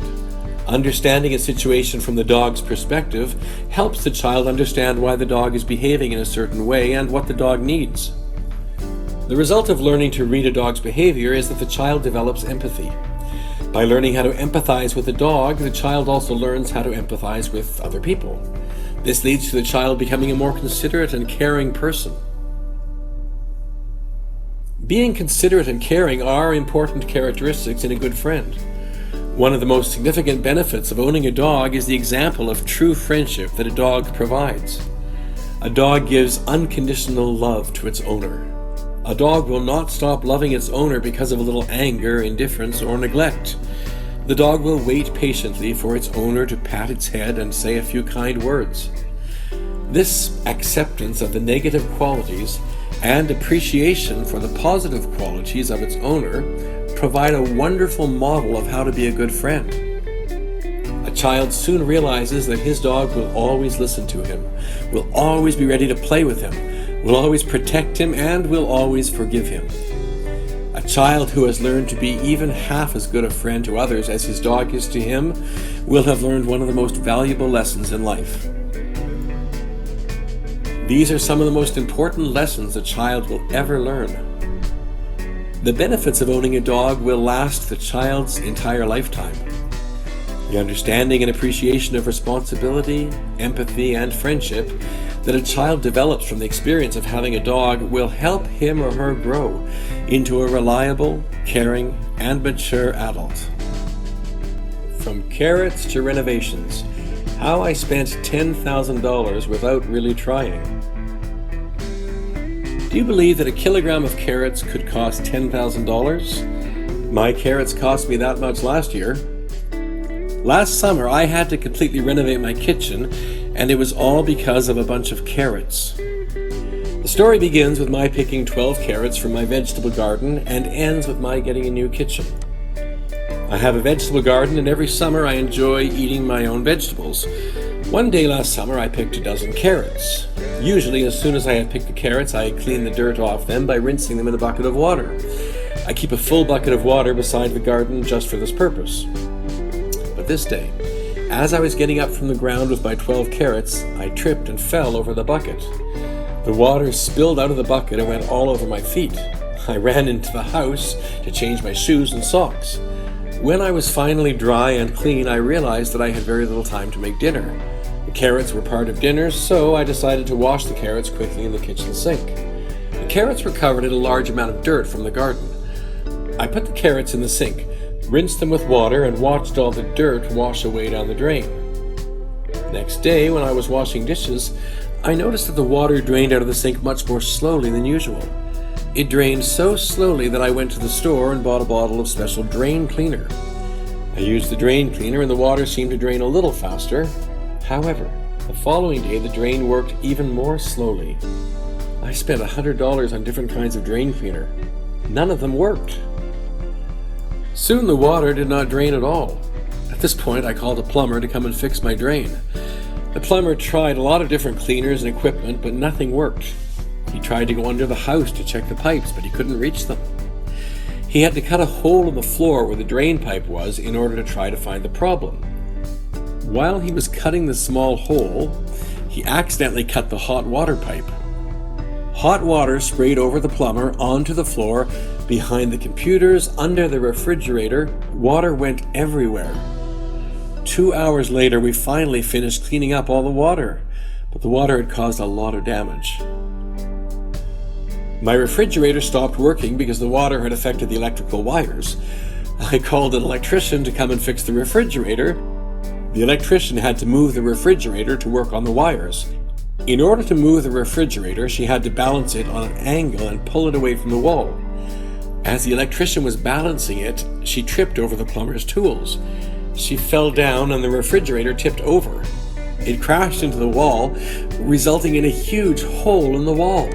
Understanding a situation from the dog's perspective helps the child understand why the dog is behaving in a certain way and what the dog needs. The result of learning to read a dog's behavior is that the child develops empathy. By learning how to empathize with a dog, the child also learns how to empathize with other people. This leads to the child becoming a more considerate and caring person. Being considerate and caring are important characteristics in a good friend. One of the most significant benefits of owning a dog is the example of true friendship that a dog provides. A dog gives unconditional love to its owner. A dog will not stop loving its owner because of a little anger, indifference, or neglect. The dog will wait patiently for its owner to pat its head and say a few kind words. This acceptance of the negative qualities and appreciation for the positive qualities of its owner provide a wonderful model of how to be a good friend. A child soon realizes that his dog will always listen to him, will always be ready to play with him, will always protect him, and will always forgive him. A child who has learned to be even half as good a friend to others as his dog is to him will have learned one of the most valuable lessons in life. These are some of the most important lessons a child will ever learn. The benefits of owning a dog will last the child's entire lifetime. The understanding and appreciation of responsibility, empathy, and friendship that a child develops from the experience of having a dog will help him or her grow into a reliable, caring, and mature adult. From carrots to renovations, how I spent $10,000 without really trying. Do you believe that a kilogram of carrots could cost $10,000? My carrots cost me that much last year. Last summer, I had to completely renovate my kitchen, and it was all because of a bunch of carrots. The story begins with my picking 12 carrots from my vegetable garden and ends with my getting a new kitchen. I have a vegetable garden, and every summer I enjoy eating my own vegetables. One day last summer, I picked a dozen carrots. Usually, as soon as I have picked the carrots, I clean the dirt off them by rinsing them in a bucket of water. I keep a full bucket of water beside the garden just for this purpose. But this day, as I was getting up from the ground with my 12 carrots, I tripped and fell over the bucket. The water spilled out of the bucket and went all over my feet. I ran into the house to change my shoes and socks. When I was finally dry and clean, I realized that I had very little time to make dinner. The carrots were part of dinner, so I decided to wash the carrots quickly in the kitchen sink. The carrots were covered in a large amount of dirt from the garden. I put the carrots in the sink, rinsed them with water, and watched all the dirt wash away down the drain. Next day, when I was washing dishes, I noticed that the water drained out of the sink much more slowly than usual. It drained so slowly that I went to the store and bought a bottle of special drain cleaner. I used the drain cleaner and the water seemed to drain a little faster. However, the following day the drain worked even more slowly. I spent $100 on different kinds of drain cleaner. None of them worked. Soon the water did not drain at all. At this point, I called a plumber to come and fix my drain. The plumber tried a lot of different cleaners and equipment, but nothing worked. He tried to go under the house to check the pipes, but he couldn't reach them. He had to cut a hole in the floor where the drain pipe was in order to try to find the problem. While he was cutting the small hole, he accidentally cut the hot water pipe. Hot water sprayed over the plumber onto the floor, behind the computers, under the refrigerator. Water went everywhere. 2 hours later, we finally finished cleaning up all the water, but the water had caused a lot of damage. My refrigerator stopped working because the water had affected the electrical wires. I called an electrician to come and fix the refrigerator. The electrician had to move the refrigerator to work on the wires. In order to move the refrigerator, she had to balance it on an angle and pull it away from the wall. As the electrician was balancing it, she tripped over the plumber's tools. She fell down and the refrigerator tipped over. It crashed into the wall, resulting in a huge hole in the wall.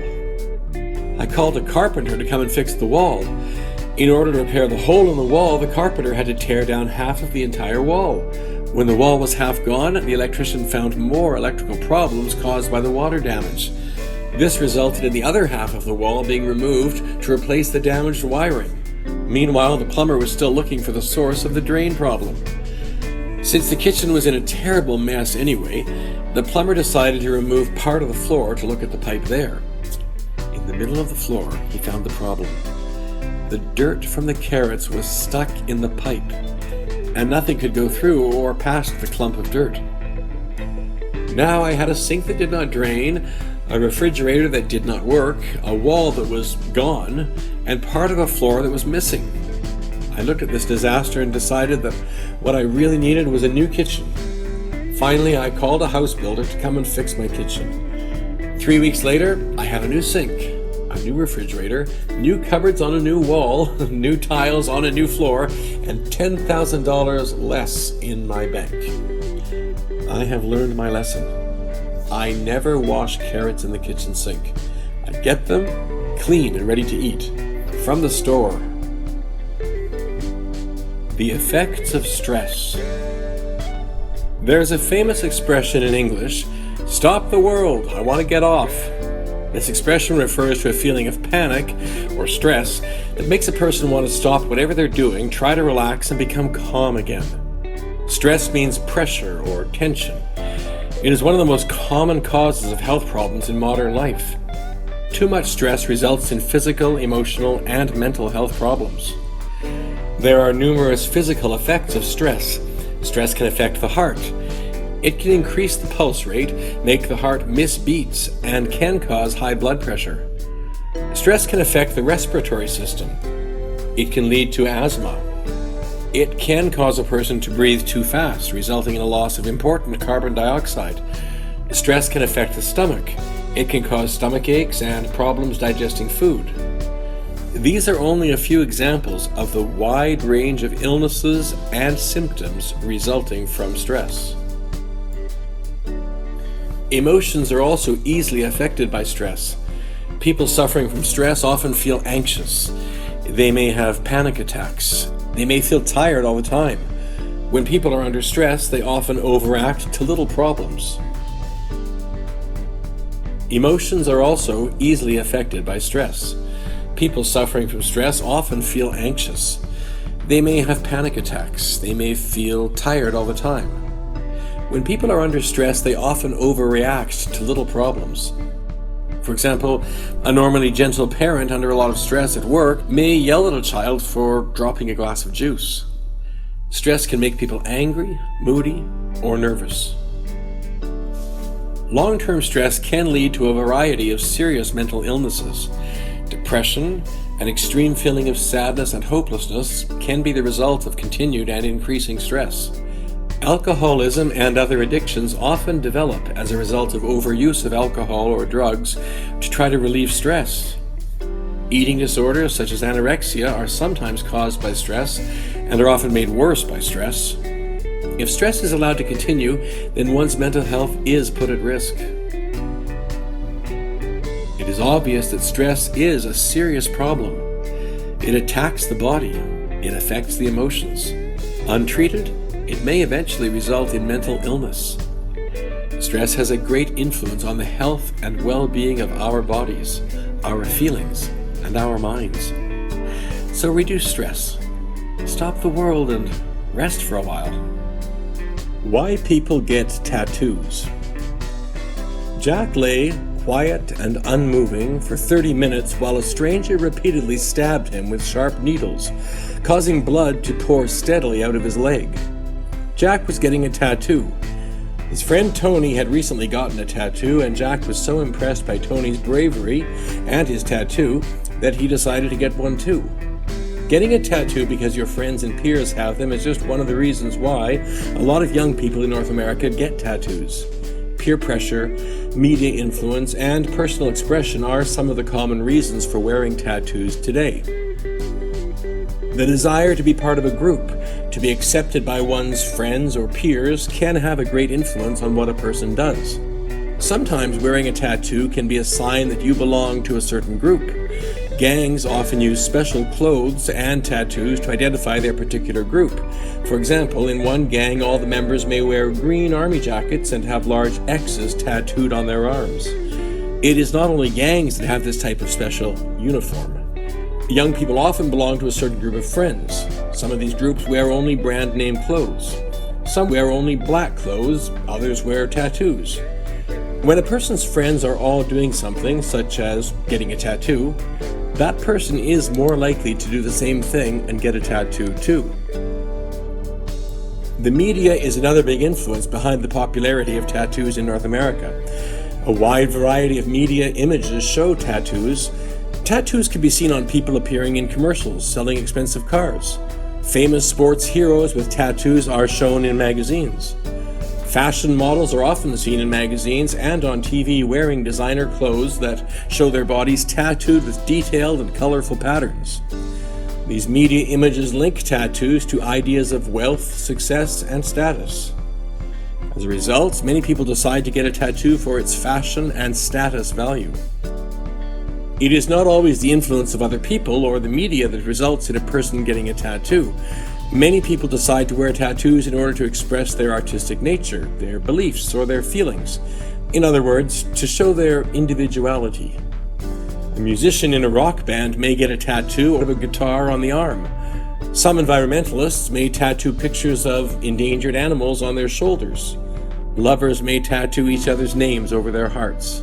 I called a carpenter to come and fix the wall. In order to repair the hole in the wall, the carpenter had to tear down half of the entire wall. When the wall was half gone, the electrician found more electrical problems caused by the water damage. This resulted in the other half of the wall being removed to replace the damaged wiring. Meanwhile, the plumber was still looking for the source of the drain problem. Since the kitchen was in a terrible mess anyway, the plumber decided to remove part of the floor to look at the pipe there. In the middle of the floor, he found the problem. The dirt from the carrots was stuck in the pipe. and nothing could go through or past the clump of dirt. Now I had a sink that did not drain, a refrigerator that did not work, a wall that was gone, and part of a floor that was missing. I looked at this disaster and decided that what I really needed was a new kitchen. Finally, I called a house builder to come and fix my kitchen. 3 weeks later, I had a new sink, a new refrigerator, new cupboards on a new wall, new tiles on a new floor, and $10,000 less in my bank. I have learned my lesson. I never wash carrots in the kitchen sink. I get them clean and ready to eat from the store. The effects of stress. There's a famous expression in English, "Stop the world, I want to get off." This expression refers to a feeling of panic or stress that makes a person want to stop whatever they're doing, try to relax, and become calm again. Stress means pressure or tension. It is one of the most common causes of health problems in modern life. Too much stress results in physical, emotional, and mental health problems. There are numerous physical effects of stress. Stress can affect the heart. It can increase the pulse rate, make the heart miss beats, and can cause high blood pressure. Stress can affect the respiratory system. It can lead to asthma. It can cause a person to breathe too fast, resulting in a loss of important carbon dioxide. Stress can affect the stomach. It can cause stomach aches and problems digesting food. These are only a few examples of the wide range of illnesses and symptoms resulting from stress. Emotions are also easily affected by stress. People suffering from stress often feel anxious. They may have panic attacks. They may feel tired all the time. When people are under stress, they often overact to little problems. Emotions are also easily affected by stress. People suffering from stress often feel anxious. They may have panic attacks. They may feel tired all the time. When people are under stress, they often overreact to little problems. For example, a normally gentle parent under a lot of stress at work may yell at a child for dropping a glass of juice. Stress can make people angry, moody, or nervous. Long-term stress can lead to a variety of serious mental illnesses. Depression, an extreme feeling of sadness and hopelessness, can be the result of continued and increasing stress. Alcoholism and other addictions often develop as a result of overuse of alcohol or drugs to try to relieve stress. Eating disorders such as anorexia are sometimes caused by stress and are often made worse by stress. If stress is allowed to continue, then one's mental health is put at risk. It is obvious that stress is a serious problem. It attacks the body. It affects the emotions. Untreated, it may eventually result in mental illness. Stress has a great influence on the health and well-being of our bodies, our feelings, and our minds. So reduce stress. Stop the world and rest for a while. Why people get tattoos. Jack lay quiet and unmoving for 30 minutes while a stranger repeatedly stabbed him with sharp needles, causing blood to pour steadily out of his leg. Jack was getting a tattoo. His friend Tony had recently gotten a tattoo, and Jack was so impressed by Tony's bravery and his tattoo that he decided to get one too. Getting a tattoo because your friends and peers have them is just one of the reasons why a lot of young people in North America get tattoos. Peer pressure, media influence, and personal expression are some of the common reasons for wearing tattoos today. The desire to be part of a group, to be accepted by one's friends or peers, can have a great influence on what a person does. Sometimes wearing a tattoo can be a sign that you belong to a certain group. Gangs often use special clothes and tattoos to identify their particular group. For example, in one gang, all the members may wear green army jackets and have large X's tattooed on their arms. It is not only gangs that have this type of special uniform. Young people often belong to a certain group of friends. Some of these groups wear only brand name clothes. Some wear only black clothes, others wear tattoos. When a person's friends are all doing something, such as getting a tattoo, that person is more likely to do the same thing and get a tattoo too. The media is another big influence behind the popularity of tattoos in North America. A wide variety of media images show tattoos. Tattoos can be seen on people appearing in commercials selling expensive cars. Famous sports heroes with tattoos are shown in magazines. Fashion models are often seen in magazines and on TV wearing designer clothes that show their bodies tattooed with detailed and colorful patterns. These media images link tattoos to ideas of wealth, success, and status. As a result, many people decide to get a tattoo for its fashion and status value. It is not always the influence of other people or the media that results in a person getting a tattoo. Many people decide to wear tattoos in order to express their artistic nature, their beliefs, or their feelings. In other words, to show their individuality. A musician in a rock band may get a tattoo of a guitar on the arm. Some environmentalists may tattoo pictures of endangered animals on their shoulders. Lovers may tattoo each other's names over their hearts.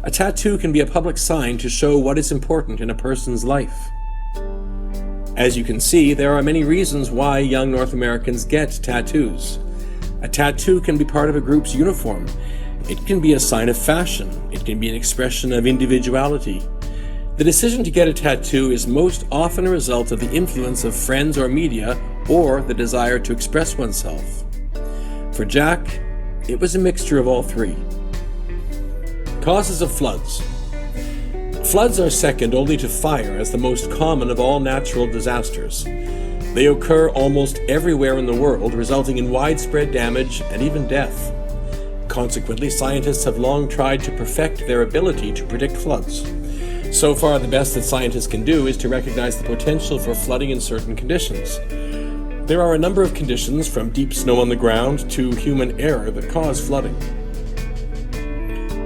A tattoo can be a public sign to show what is important in a person's life. As you can see, there are many reasons why young North Americans get tattoos. A tattoo can be part of a group's uniform. It can be a sign of fashion. It can be an expression of individuality. The decision to get a tattoo is most often a result of the influence of friends or media, or the desire to express oneself. For Jack, it was a mixture of all three. Causes of floods. Floods are second only to fire as the most common of all natural disasters. They occur almost everywhere in the world, resulting in widespread damage and even death. Consequently, scientists have long tried to perfect their ability to predict floods. So far, the best that scientists can do is to recognize the potential for flooding in certain conditions. There are a number of conditions, from deep snow on the ground to human error, that cause flooding.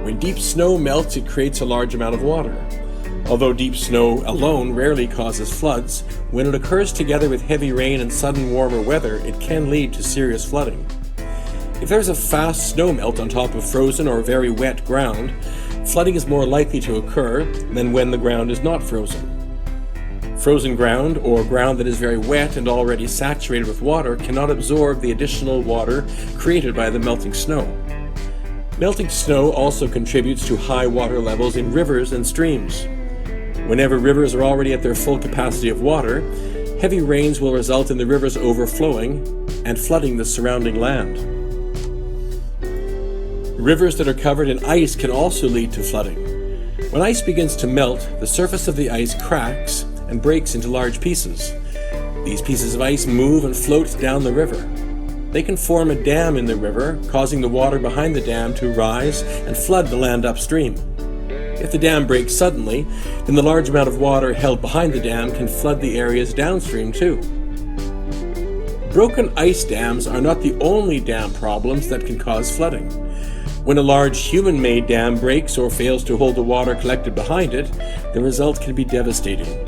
When deep snow melts, it creates a large amount of water. Although deep snow alone rarely causes floods, when it occurs together with heavy rain and sudden warmer weather, it can lead to serious flooding. If there's a fast snowmelt on top of frozen or very wet ground, flooding is more likely to occur than when the ground is not frozen. Frozen ground, or ground that is very wet and already saturated with water, cannot absorb the additional water created by the melting snow. Melting snow also contributes to high water levels in rivers and streams. Whenever rivers are already at their full capacity of water, heavy rains will result in the rivers overflowing and flooding the surrounding land. Rivers that are covered in ice can also lead to flooding. When ice begins to melt, the surface of the ice cracks and breaks into large pieces. These pieces of ice move and float down the river. They can form a dam in the river, causing the water behind the dam to rise and flood the land upstream. If the dam breaks suddenly, then the large amount of water held behind the dam can flood the areas downstream too. Broken ice dams are not the only dam problems that can cause flooding. When a large human-made dam breaks or fails to hold the water collected behind it, the result can be devastating.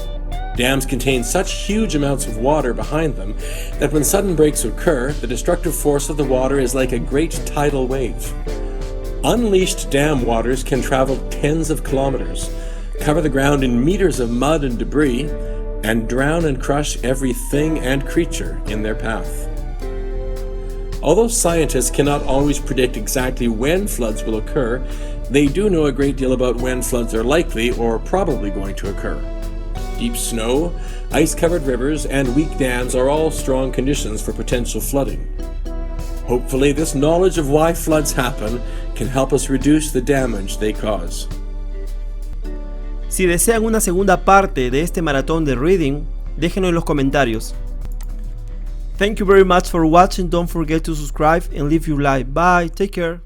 Dams contain such huge amounts of water behind them that when sudden breaks occur, the destructive force of the water is like a great tidal wave. Unleashed dam waters can travel tens of kilometers, cover the ground in meters of mud and debris, and drown and crush everything and creature in their path. Although scientists cannot always predict exactly when floods will occur, they do know a great deal about when floods are likely or probably going to occur. Deep snow, ice-covered rivers, and weak dams are all strong conditions for potential flooding. Hopefully, this knowledge of why floods happen can help us reduce the damage they cause. Si desean una segunda parte de este maratón de reading, déjenlo en los comentarios. Thank you very much for watching. Don't forget to subscribe and leave your like. Bye. Take care.